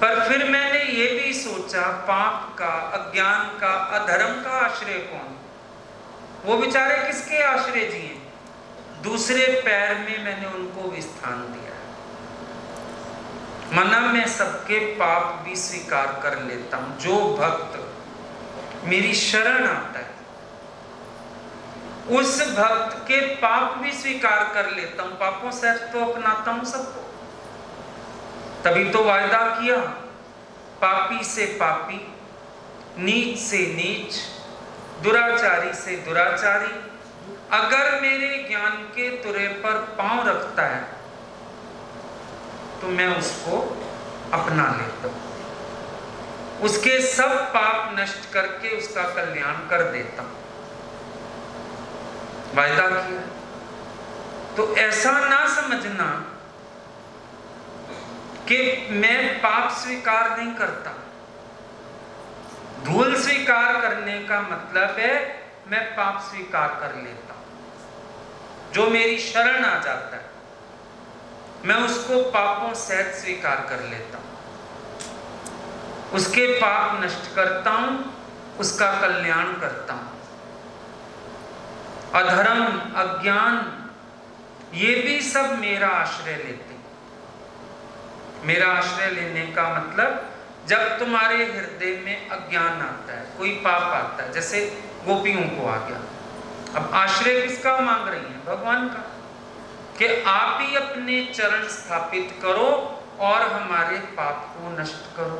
पर फिर मैंने ये भी सोचा पाप का, अज्ञान का, अधर्म का आश्रय कौन? वो बेचारे किसके आश्रय जिए? दूसरे पैर में मैंने उनको भी स्थान दिया। मना मैं सबके पाप भी स्वीकार कर लेता हूं। जो भक्त मेरी शरण आता है उस भक्त के पाप भी स्वीकार कर लेता हूं, पापों से तो अपनाता हूं सबको। तभी तो वायदा किया, पापी से पापी, नीच से नीच, दुराचारी से दुराचारी, अगर मेरे ज्ञान के तुरे पर पांव रखता है तो मैं उसको अपना लेता हूं, उसके सब पाप नष्ट करके उसका कल्याण कर देता हूं। वायदा किया। तो ऐसा ना समझना कि मैं पाप स्वीकार नहीं करता। धूल स्वीकार करने का मतलब है मैं पाप स्वीकार कर लेता हूं। जो मेरी शरण आ जाता है मैं उसको पापों सहित स्वीकार कर लेता हूं, उसके पाप नष्ट करता हूं, उसका कल्याण करता हूं। अधर्म, अज्ञान, ये भी सब मेरा आश्रय लेते हैं। मेरा आश्रय लेने का मतलब जब तुम्हारे हृदय में अज्ञान आता है, कोई पाप आता है, जैसे गोपियों को आ गया, अब आश्रय किसका मांग रही हैं? भगवान का, कि आप ही अपने चरण स्थापित करो और हमारे पाप को नष्ट करो।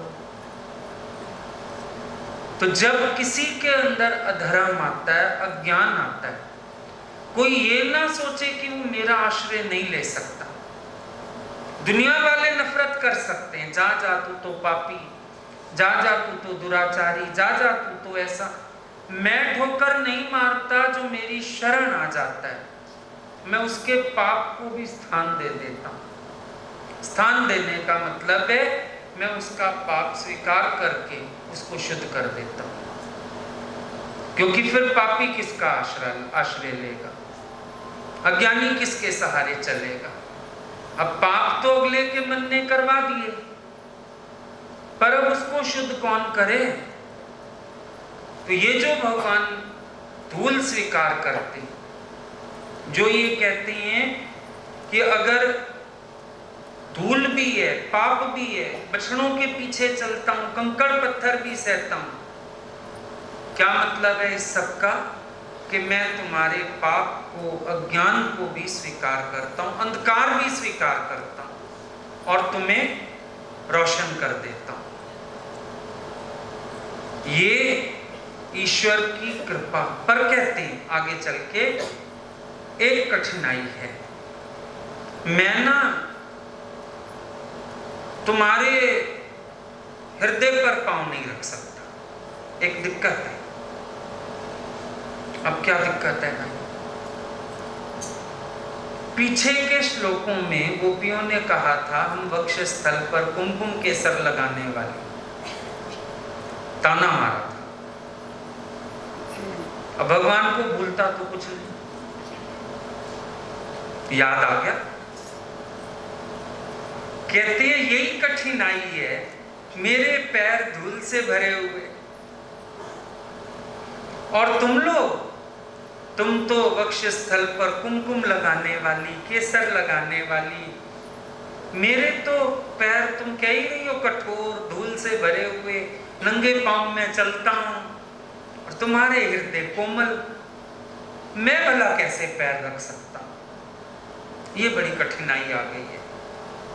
तो जब किसी के अंदर अधर्म आता है, अज्ञान आता है, कोई ये ना सोचे कि वो मेरा आश्रय नहीं ले सकता। दुनिया वाले नफरत कर सकते हैं, जा जा तू तो पापी, जा जा तू तो दुराचारी, जा जा तू तो ऐसा। मैं ठोकर नहीं मारता, जो मेरी शरण आ जाता है मैं उसके पाप को भी स्थान दे देता हूं। स्थान देने का मतलब है मैं उसका पाप स्वीकार करके उसको शुद्ध कर देता हूं। क्योंकि फिर पापी किसका आश्रय लेगा? अज्ञानी किसके सहारे चलेगा? अब पाप तो अगले के मन ने करवा दिए, पर अब उसको शुद्ध कौन करे? तो ये जो भगवान धूल स्वीकार करते, जो ये कहते हैं कि अगर धूल भी है, पाप भी है, बछड़ों के पीछे चलता हूं, कंकड़ पत्थर भी सहता हूं, क्या मतलब है इस सब का? कि मैं तुम्हारे पाप को, अज्ञान को भी स्वीकार करता हूं, अंधकार भी स्वीकार करता हूं और तुम्हें रोशन कर देता हूं। ये ईश्वर की कृपा। पर कहते हैं आगे चल के एक कठिनाई है, मैं ना तुम्हारे हृदय पर पांव नहीं रख सकता। एक दिक्कत है। अब क्या दिक्कत है भाई? पीछे के श्लोकों में गोपियों ने कहा था हम वक्ष स्थल पर कुमकुम केसर लगाने वाले, ताना मारा था। अब भगवान को भूलता तो कुछ नहीं, याद आ गया। कहते हैं यही कठिनाई है, मेरे पैर धूल से भरे हुए और तुम तो वक्ष स्थल पर कुमकुम लगाने वाली, केसर लगाने वाली, मेरे तो पैर तुम कह ही रही हो कठोर, धूल से भरे हुए, नंगे पांव में चलता हूं और तुम्हारे हृदय कोमल, मैं भला कैसे पैर रख सकता हूं? ये बड़ी कठिनाई आ गई है।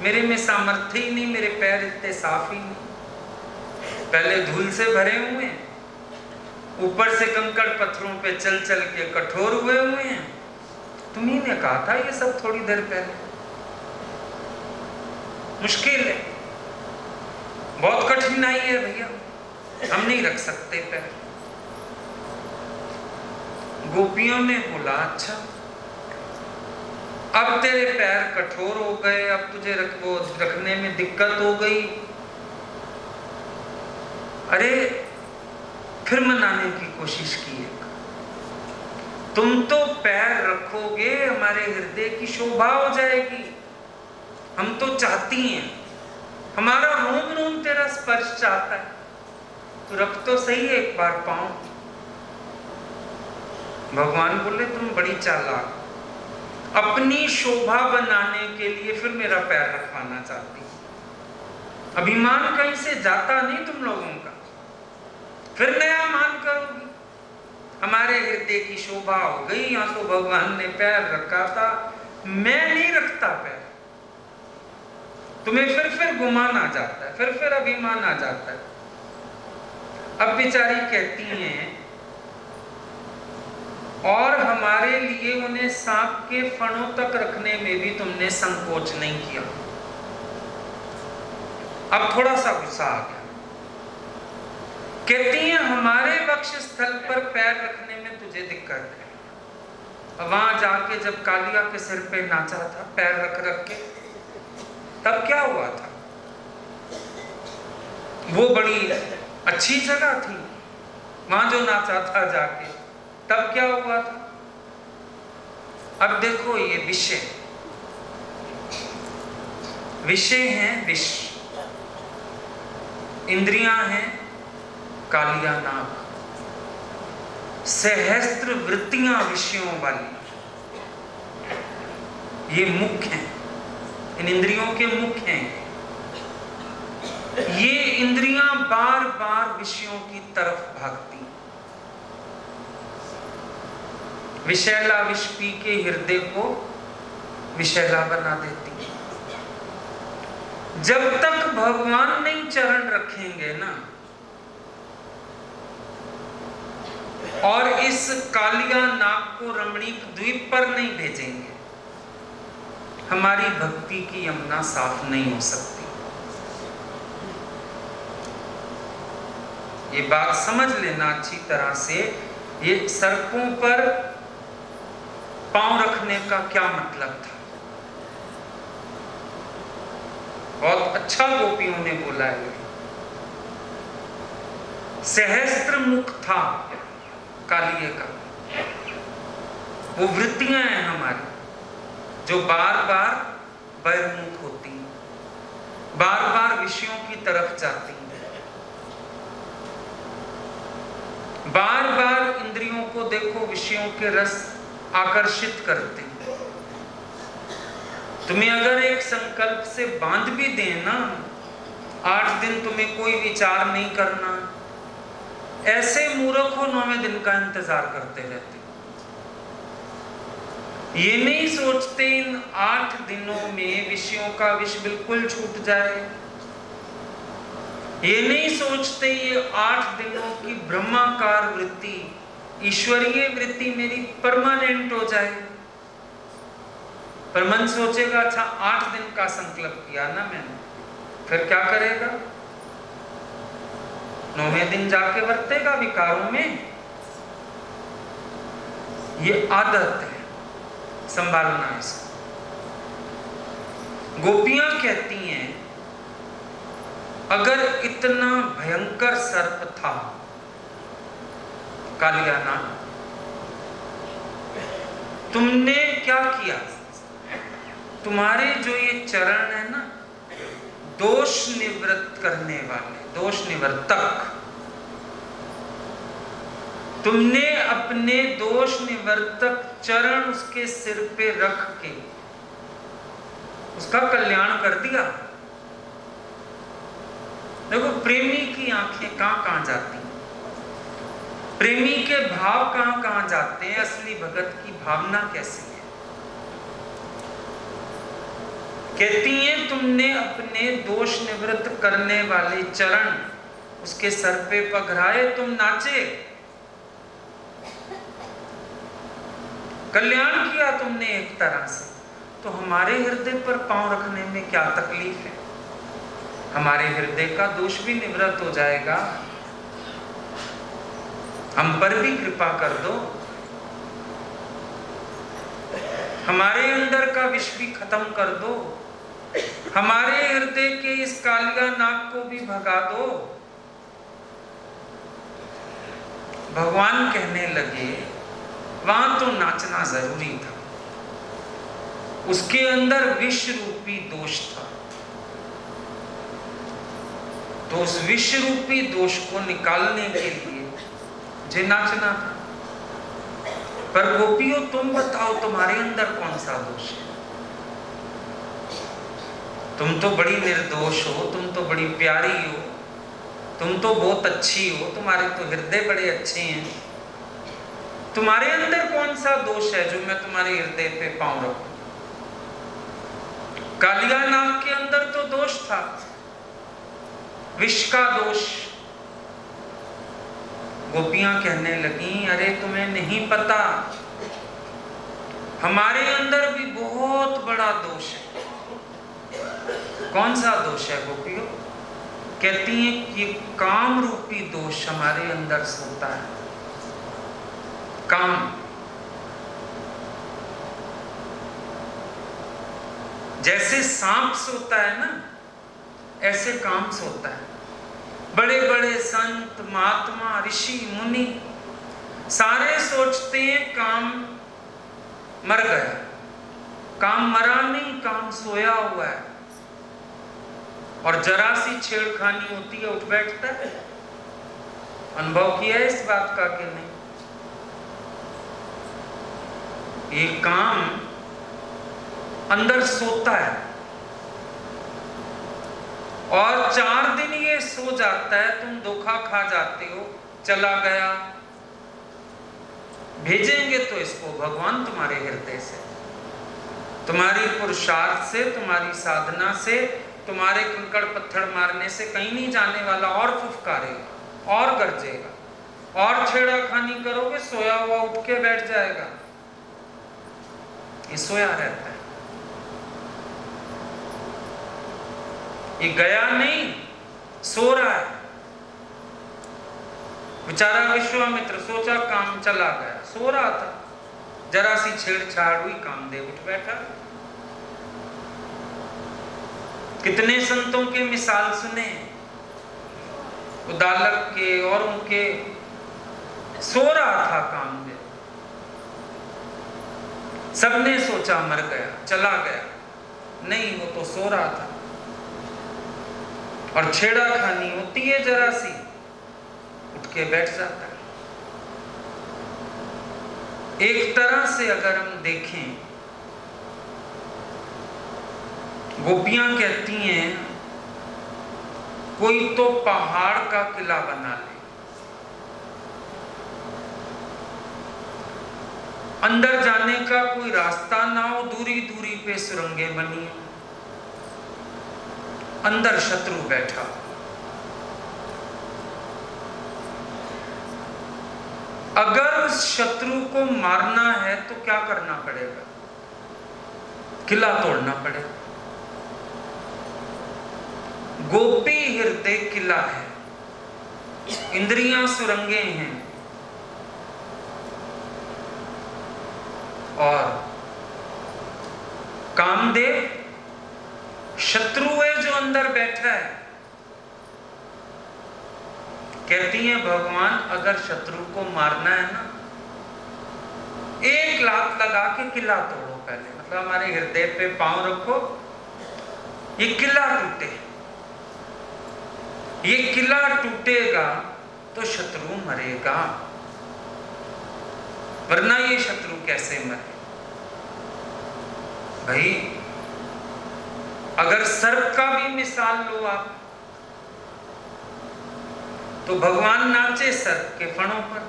मेरे में सामर्थ्य ही नहीं, मेरे पैर इतने साफ ही नहीं, पहले धूल से भरे हुए हैं, ऊपर से कंकड़ पत्थरों पे चल चल के कठोर हुए हुए हैं। तुम्ही ने कहा था ये सब थोड़ी देर पहले। मुश्किल है, बहुत कठिनाई है भैया, हम नहीं रख सकते पैर। गोपियों ने बोला अच्छा, अब तेरे पैर कठोर हो गए, अब तुझे रखने में दिक्कत हो गई। अरे फिर मनाने की कोशिश की है, तुम तो पैर रखोगे हमारे हृदय की शोभा हो जाएगी, हम तो चाहती हैं, हमारा रोम रोम तेरा स्पर्श चाहता है, तो रख तो सही है एक बार पांव। भगवान बोले तुम बड़ी चालाक, अपनी शोभा बनाने के लिए फिर मेरा पैर रखवाना चाहती। अभिमान कहीं से जाता नहीं तुम लोगों का, फिर नया मान करोगी। हमारे हृदय की शोभा हो गई, यहां तो भगवान ने पैर रखा था, मैं नहीं रखता पैर। तुम्हें फिर गुमान आ जाता है, फिर अभिमान आ जाता है। अब बेचारी कहती हैं और हमारे लिए उन्हें सांप के फणों तक रखने में भी तुमने संकोच नहीं किया। अब थोड़ा सा गुस्सा आ गया। कहती हैं हमारे वक्ष स्थल पर पैर रखने में तुझे दिक्कत है। वहां जाके जब कालिया के सिर पे नाचा था पैर रख रख के, तब क्या हुआ था? वो बड़ी अच्छी जगह थी, वहां जो नाचा था जाके, तब क्या हुआ था? अब देखो ये विषय हैं, विष, इंद्रियां हैं कालिया नाग, सहस्त्र वृत्तियां विषयों वाली, ये मुख हैं, इन इंद्रियों के मुख हैं। ये इंद्रियां बार बार विषयों की तरफ भागती, विषैला विष पी के हृदय को विषैला बना देती है। जब तक भगवान नहीं चरण रखेंगे ना, और इस कालिया नाग को रमणीक द्वीप पर नहीं भेजेंगे, हमारी भक्ति की यमुना साफ नहीं हो सकती। ये बात समझ लेना अच्छी तरह से। ये सड़कों पर पांव रखने का क्या मतलब था? बहुत अच्छा गोपियों ने बोला है। सहस्त्र मुख था कालिए का, वो वृत्तियां हैं हमारी जो बार बार बहिर्मुख होती हैं, बार बार विषयों की तरफ जाती हैं, बार बार इंद्रियों को देखो विषयों के रस आकर्षित करते हैं। तुम्हें अगर एक संकल्प से बांध भी देना, 8 दिन तुम्हें कोई विचार नहीं करना, ऐसे मूर्ख हो 9वें दिन का इंतजार करते रहते। ये नहीं सोचते इन 8 दिनों में विषयों का विष बिल्कुल छूट जाए। ये नहीं सोचते ये 8 दिनों की ब्रह्माकार वृत्ति, ईश्वरीय वृत्ति मेरी परमानेंट हो जाए। पर मन सोचेगा अच्छा 8 दिन का संकल्प किया ना मैंने, फिर क्या करेगा? 9वें दिन जाके वर्तेगा विकारों में। ये आदत है, संभालना इसको। गोपियां कहती हैं अगर इतना भयंकर सर्प था कालिया नाग, तुमने क्या किया? तुम्हारे जो ये चरण है ना, दोष निवृत्त करने वाले, दोष निवर्तक, तुमने अपने दोष निवर्तक चरण उसके सिर पे रख के उसका कल्याण कर दिया। देखो प्रेमी की आंखें कहां जाती हैं, प्रेमी के भाव कहां जाते हैं, असली भगत की भावना कैसी है। कहती हैं तुमने अपने दोष निवृत्त करने वाले चरण उसके सर पे पगराए, तुम नाचे, कल्याण किया तुमने एक तरह से। तो हमारे हृदय पर पांव रखने में क्या तकलीफ है? हमारे हृदय का दोष भी निवृत्त हो जाएगा। हम पर भी कृपा कर दो, हमारे अंदर का विष भी खत्म कर दो, हमारे हृदय के इस कालिया नाग को भी भगा दो। भगवान कहने लगे वहां तो नाचना जरूरी था, उसके अंदर विष रूपी दोष था, तो उस विष रूपी दोष को निकालने के लिए मुझे नाचना था। पर गोपियों तुम बताओ तुम्हारे अंदर कौन सा दोष है? तुम तो बड़ी निर्दोष हो, तुम तो बड़ी प्यारी हो, तुम तो बहुत अच्छी हो, तुम्हारे तो हृदय बड़े अच्छे हैं। तुम्हारे अंदर कौन सा दोष है जो मैं तुम्हारे हृदय पे पांव रखूं? कालिया नाग के अंदर तो दोष था, विष का दोष। गोपियां कहने लगी अरे तुम्हें नहीं पता, हमारे अंदर भी बहुत बड़ा दोष है। कौन सा दोष है गोपियों? कहती हैं कि काम रूपी दोष हमारे अंदर सोता है। काम, जैसे सांप सोता है ना, ऐसे काम सोता है। बड़े बड़े संत महात्मा ऋषि मुनि सारे सोचते हैं काम मर गया, काम मरा नहीं, काम सोया हुआ है, और जरा सी छेड़खानी होती है उठ बैठता है। अनुभव किया है इस बात का कि नहीं? ये काम अंदर सोता है और 4 दिन ये सो जाता है, तुम धोखा खा जाते हो, चला गया, भेजेंगे तो इसको भगवान तुम्हारे हृदय से, तुम्हारी पुरुषार्थ से, तुम्हारी साधना से, तुम्हारे कंकड़ पत्थर मारने से कहीं नहीं जाने वाला। और फुफकारेगा और गरजेगा और छेड़ाखानी करोगे, सोया हुआ उठ के बैठ जाएगा। ये सोया रहता है, ये गया नहीं, सो रहा है। बेचारा विश्वामित्र सोचा काम चला गया, सो रहा था, जरा सी छेड़छाड़ हुई, कामदेव उठ बैठा। कितने संतों के मिसाल सुने, उदालक के और उनके, सो रहा था कामदेव। सबने सोचा मर गया, चला गया, नहीं, वो तो सो रहा था। और छेड़ाखानी होती है जरा सी, उठ के बैठ जाता है। एक तरह से अगर हम देखें, गोपियां कहती हैं कोई तो पहाड़ का किला बना ले, अंदर जाने का कोई रास्ता ना हो, दूरी दूरी पे सुरंगें बनी हो, अंदर शत्रु बैठा। अगर उस शत्रु को मारना है तो क्या करना पड़ेगा? किला तोड़ना पड़ेगा। गोपी हृदय किला है, इंद्रियां सुरंगें हैं, और कामदेव शत्रु है जो अंदर बैठा है। कहती है भगवान अगर शत्रु को मारना है ना, एक लात लगा के किला तोड़ो पहले, मतलब हमारे हृदय पे पांव रखो, ये किला टूटे। ये किला टूटेगा तो शत्रु मरेगा, वरना ये शत्रु कैसे मरे? भाई अगर सर्प का भी मिसाल लो आप, तो भगवान नाचे सर्प के फणों पर।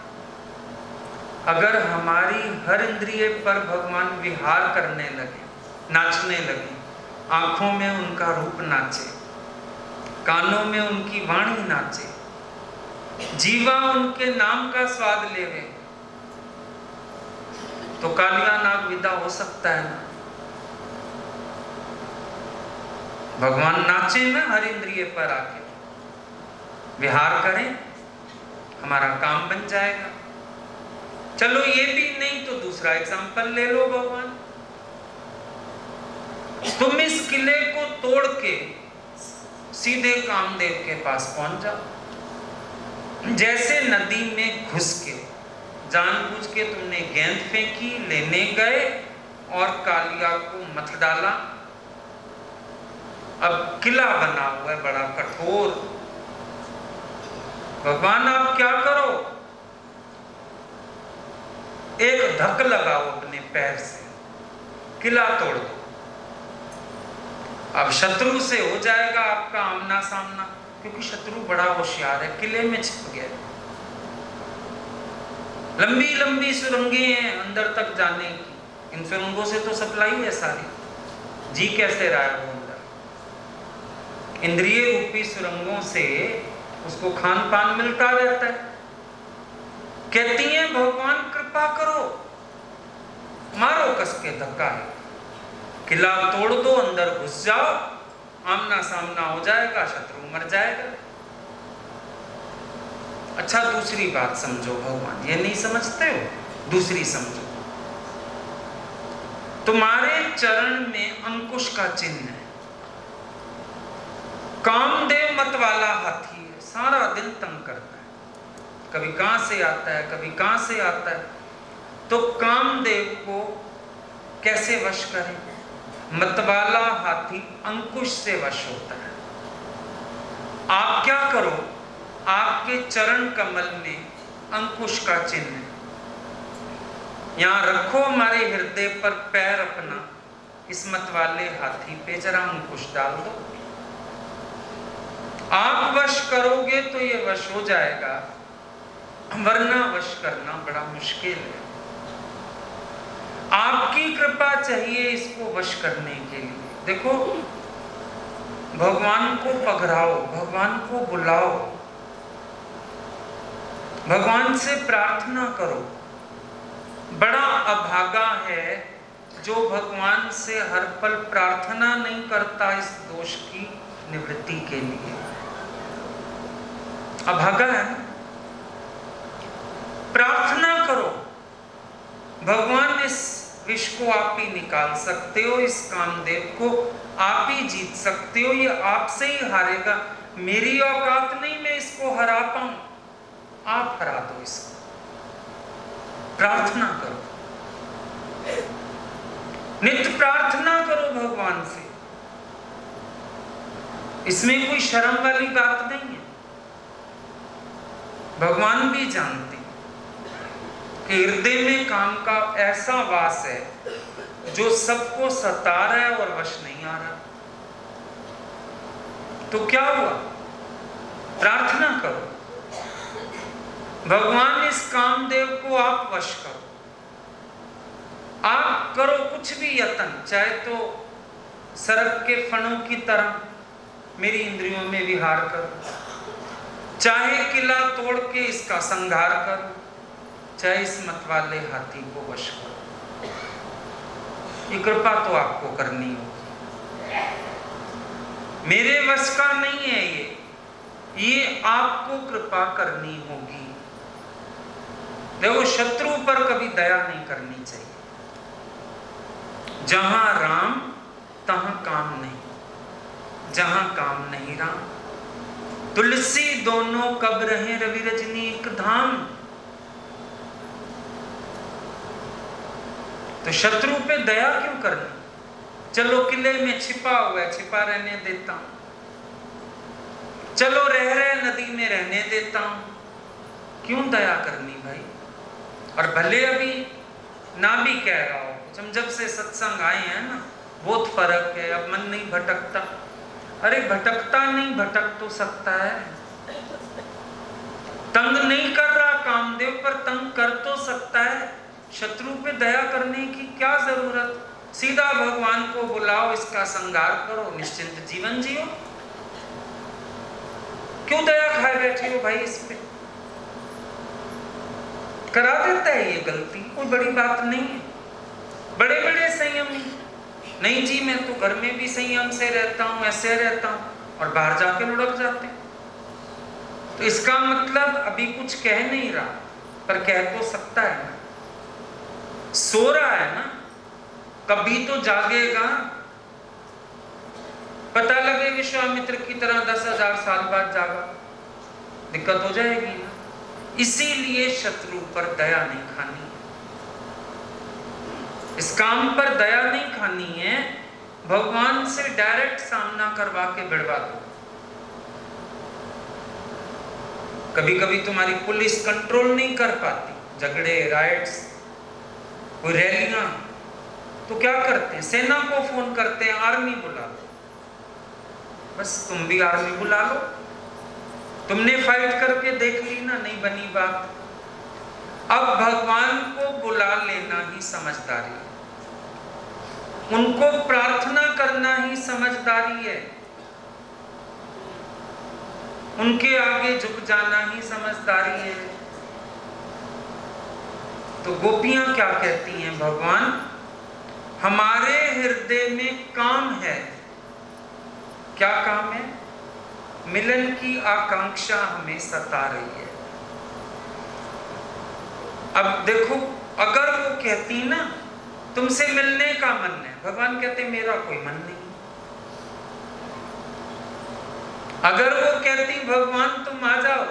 अगर हमारी हर इंद्रिय पर भगवान विहार करने लगे, नाचने लगे, आंखों में उनका रूप नाचे, कानों में उनकी वाणी नाचे, जीवा उनके नाम का स्वाद लेवे, तो कालिया नाग विदा हो सकता है ना? भगवान नाचे ना हर इंद्रिय पर आके, विहार करें, हमारा काम बन जाएगा। चलो ये भी नहीं तो दूसरा एग्जाम्पल ले लो भगवान, तुम इस किले को तोड़ के सीधे कामदेव के पास पहुंच जाओ। जैसे नदी में घुस के जानबूझ के तुमने गेंद फेंकी, लेने गए और कालिया को मत डाला। अब किला बना हुआ है बड़ा कठोर, भगवान आप क्या करो, एक धक लगाओ अपने पैर से, किला तोड़ दो। अब शत्रु से हो जाएगा आपका आमना सामना, क्योंकि शत्रु बड़ा होशियार है, किले में छिप गया। लंबी लंबी सुरंगें हैं अंदर तक जाने की, इन सुरंगों से तो सप्लाई है सारी, जी कैसे रहा है वो अंदर? इंद्रिय रूपी सुरंगों से उसको खान पान मिलता रहता है। कहती हैं भगवान कृपा करो, मारो कस के धक्का है, किला तोड़ दो, अंदर घुस जाओ, आमना सामना हो जाएगा, शत्रु मर जाएगा। अच्छा दूसरी बात समझो, भगवान ये नहीं समझते हो, दूसरी समझो। तुम्हारे चरण में अंकुश का चिन्ह है, कामदेव मत वाला हाथी है, सारा दिन तंग करता है, कभी कहां से आता है, कभी कहां से आता है। तो कामदेव को कैसे वश करें? मतवाला हाथी अंकुश से वश होता है। आप क्या करो, आपके चरण कमल में अंकुश का चिन्ह है, यहां रखो हमारे हृदय पर पैर अपना, इस मतवाले हाथी पे जरा अंकुश डाल दो। आप वश करोगे तो ये वश हो जाएगा, वरना वश करना बड़ा मुश्किल है। आपकी कृपा चाहिए इसको वश करने के लिए। देखो, भगवान को पकड़ाओ, भगवान को बुलाओ, भगवान से प्रार्थना करो। बड़ा अभागा है जो भगवान से हर पल प्रार्थना नहीं करता इस दोष की निवृत्ति के लिए। अभागा है ना। प्रार्थना करो, भगवान इस विष को आप ही निकाल सकते हो, इस कामदेव को आप ही जीत सकते हो, ये आपसे ही हारेगा। मेरी औकात नहीं मैं इसको हरा पाऊं, आप हरा दो इसको। प्रार्थना करो, नित्य प्रार्थना करो भगवान से। इसमें कोई शर्म वाली बात नहीं है। भगवान भी जानते कि हृदय में काम का ऐसा वास है जो सबको सता रहा है और वश नहीं आ रहा। तो क्या हुआ? प्रार्थना करो, भगवान इस कामदेव को आप वश करो। आप करो कुछ भी यत्न, चाहे तो सर्प के फणों की तरह मेरी इंद्रियों में विहार करो, चाहे किला तोड़ के इसका संहार करो, चाहे इस मतवाले हाथी को वश करो। ये कृपा तो आपको करनी होगी, मेरे वश का नहीं है ये आपको कृपा करनी होगी। देखो, शत्रु पर कभी दया नहीं करनी चाहिए। जहां राम तहां काम नहीं, जहां काम नहीं राम। तुलसी दोनों कब रहे रवि रजनी एक धाम। तो शत्रु पे दया क्यों करनी? चलो किले में छिपा हुआ है, छिपा रहने देता हूं, चलो रह रहे नदी में रहने देता हूं, क्यों दया करनी भाई? और भले अभी ना भी कह रहा हो, जब से सत्संग आए हैं ना, बहुत फर्क है, अब मन नहीं भटकता। अरे भटकता नहीं, भटक तो सकता है। तंग नहीं कर रहा कामदेव पर, तंग कर तो सकता है। शत्रु पे दया करने की क्या जरूरत? सीधा भगवान को बुलाओ, इसका संहार करो, निश्चिंत जीवन जियो। क्यों दया खाए बैठे हो भाई इस पे? करा देता है ये गलती, कोई बड़ी बात नहीं है। बड़े बड़े संयमी, नहीं जी मैं तो घर में भी संयम से रहता हूं, ऐसे रहता हूं, और बाहर जाके लुढ़क जाते। तो इसका मतलब अभी कुछ कह नहीं रहा, पर कह तो सकता है ना। सो रहा है ना, कभी तो जागेगा। पता लगे विश्वामित्र की तरह 10,000 साल बाद जागा, दिक्कत हो जाएगी ना। इसीलिए शत्रु पर दया नहीं खानी, इस काम पर दया नहीं खानी है। भगवान से डायरेक्ट सामना करवा के भिड़वा दो। कभी कभी तुम्हारी पुलिस कंट्रोल नहीं कर पाती, झगड़े, राइट्स, कोई रैलियां, तो क्या करते हैं? सेना को फोन करते हैं, आर्मी बुला लो। बस तुम भी आर्मी बुला लो, तुमने फाइट करके देख ली ना, नहीं बनी बात। अब भगवान को बुला लेना ही समझदारी है, उनको प्रार्थना करना ही समझदारी है, उनके आगे झुक जाना ही समझदारी है। तो गोपियां क्या कहती हैं? भगवान हमारे हृदय में काम है। क्या काम है? मिलन की आकांक्षा हमें सता रही है। अब देखो, अगर वो कहती ना तुमसे मिलने का मन है, भगवान कहते मेरा कोई मन नहीं। अगर वो कहती भगवान तुम आ जाओ,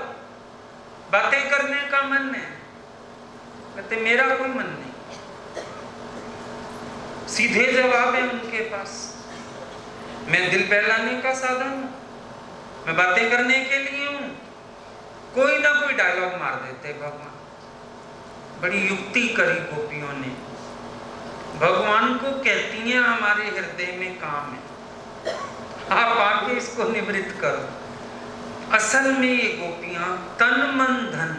बातें करने का मन है, कहते मेरा कोई मन नहीं। सीधे जवाब है उनके पास, मैं दिल बहलाने का साधन हूं, मैं बातें करने के लिए हूं। कोई ना कोई डायलॉग मार देते भगवान। बड़ी युक्ति करी गोपियों ने, भगवान को कहती हैं हमारे हृदय में काम है, आप आके इसको निवृत्त करो। असल में ये गोपियां तन मन धन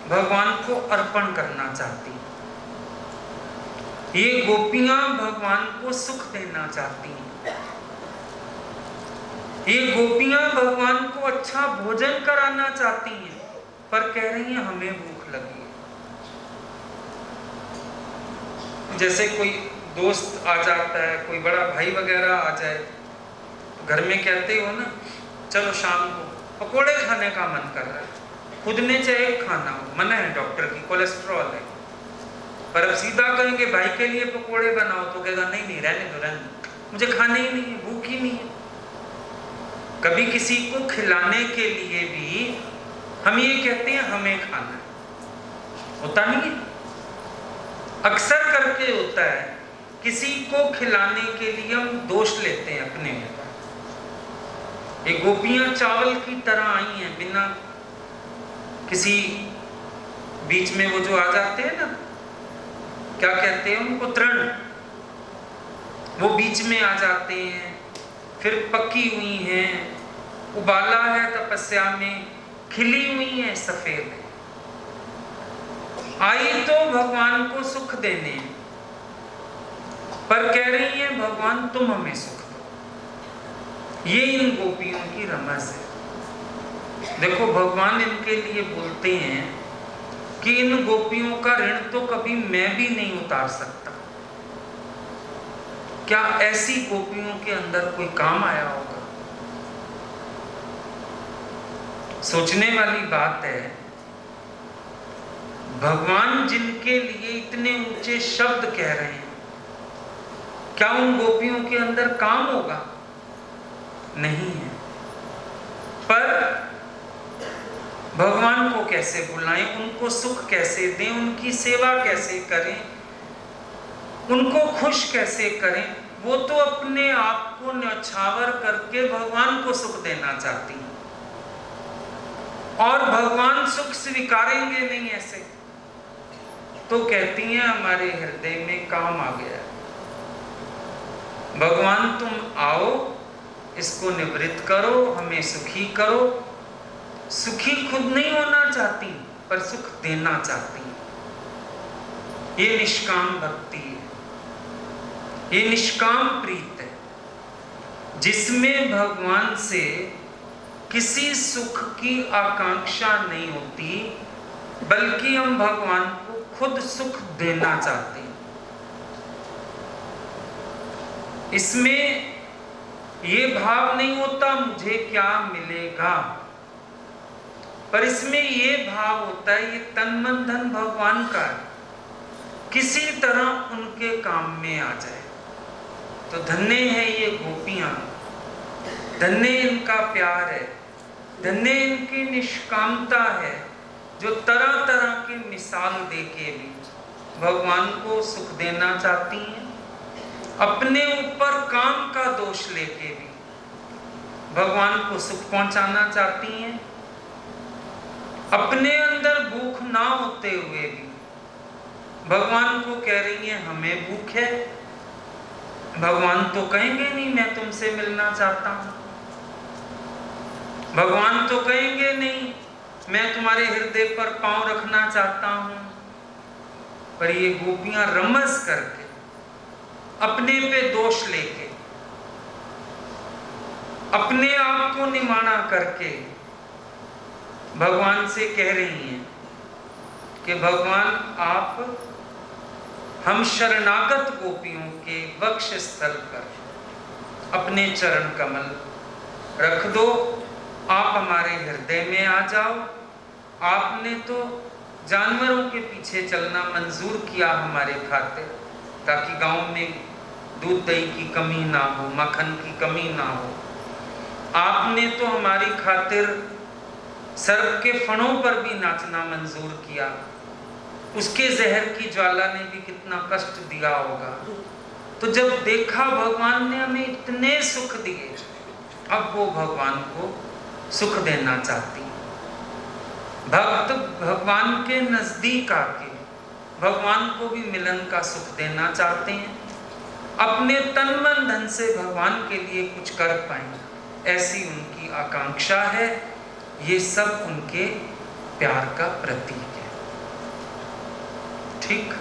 भगवान को अर्पण करना चाहती हैं। ये गोपियां भगवान को सुख देना चाहती हैं। ये गोपियां भगवान को अच्छा भोजन कराना चाहती हैं, पर कह रही हैं हमें भूख लगी है। जैसे कोई दोस्त आ जाता है, कोई बड़ा भाई वगैरह आ जाए, घर में कहते हो ना, चलो शाम को पकोड़े खाने का मन कर रहा है, खुद ने चाहे खाना हो, मना है डॉक्टर की, कोलेस्ट्रॉल है, पर अब सीधा कहेंगे भाई के लिए पकोड़े बनाओ तो कहेगा नहीं नहीं रहने दो, मुझे खाने ही नहीं है, भूख ही नहीं है। कभी किसी को खिलाने के लिए भी हम ये कहते हैं हमें खाना है, होता नहीं है, अक्सर करके होता है। किसी को खिलाने के लिए हम दोष लेते हैं अपने में। ये गोपियां चावल की तरह आई हैं, बिना किसी बीच में वो जो आ जाते हैं ना, क्या कहते हैं उनको, तृण, वो बीच में आ जाते हैं, फिर पकी हुई हैं, उबाला है तपस्या में, खिली हुई हैं, सफेद है, आई तो भगवान को सुख देने, पर कह रही हैं भगवान तुम हमें सुख दो। ये इन गोपियों की रमज है। देखो भगवान इनके लिए बोलते हैं कि इन गोपियों का ऋण तो कभी मैं भी नहीं उतार सकता। क्या ऐसी गोपियों के अंदर कोई काम आया होगा? सोचने वाली बात है। भगवान जिनके लिए इतने ऊंचे शब्द कह रहे हैं, क्या उन गोपियों के अंदर काम होगा? नहीं है। पर भगवान को कैसे बुलाएं, उनको सुख कैसे दें, उनकी सेवा कैसे करें, उनको खुश कैसे करें? वो तो अपने आप को न्यौछावर करके भगवान को सुख देना चाहती हैं, और भगवान सुख स्वीकारेंगे नहीं ऐसे, तो कहती हैं हमारे हृदय में काम आ गया, भगवान तुम आओ, इसको निवृत्त करो, हमें सुखी करो। सुखी खुद नहीं होना चाहती, पर सुख देना चाहती हैं। ये निष्काम भक्ति है, ये निष्काम प्रीत है, जिसमें भगवान से किसी सुख की आकांक्षा नहीं होती, बल्कि हम भगवान को खुद सुख देना चाहते हैं। इसमें ये भाव नहीं होता मुझे क्या मिलेगा, पर इसमें ये भाव होता है ये तन मन धन भगवान का है, किसी तरह उनके काम में आ जाए। तो धन्य है ये गोपियां, धन्य इनका प्यार है, धन्य इनकी निष्कामता है, जो तरह तरह की मिसाल देके भी भगवान को सुख देना चाहती हैं, अपने ऊपर काम का दोष लेके भी भगवान को सुख पहुंचाना चाहती हैं, अपने अंदर भूख ना होते हुए भी भगवान को कह रही हैं हमें भूख है। भगवान तो कहेंगे नहीं मैं तुमसे मिलना चाहता हूं, भगवान तो कहेंगे नहीं मैं तुम्हारे हृदय पर पांव रखना चाहता हूं, पर ये गोपियां रमज करके, अपने पे दोष लेके, अपने आप को निमाना करके भगवान से कह रही हैं कि भगवान आप हम शरणागत गोपियों के वक्ष स्थल पर अपने चरण कमल रख दो, आप हमारे हृदय में आ जाओ। आपने तो जानवरों के पीछे चलना मंजूर किया हमारे खातिर, ताकि गांव में दूध दही की कमी ना हो, मक्खन की कमी ना हो। आपने तो हमारी खातिर सर्प के फणों पर भी नाचना मंजूर किया, उसके जहर की ज्वाला ने भी कितना कष्ट दिया होगा। तो जब देखा भगवान ने हमें इतने सुख दिए, अब वो भगवान को सुख देना चाहती। भक्त भगवान के नजदीक आके भगवान को भी मिलन का सुख देना चाहते हैं, अपने तन मन धन से भगवान के लिए कुछ कर पाएं, ऐसी उनकी आकांक्षा है। ये सब उनके प्यार का प्रतीक है। ठीक।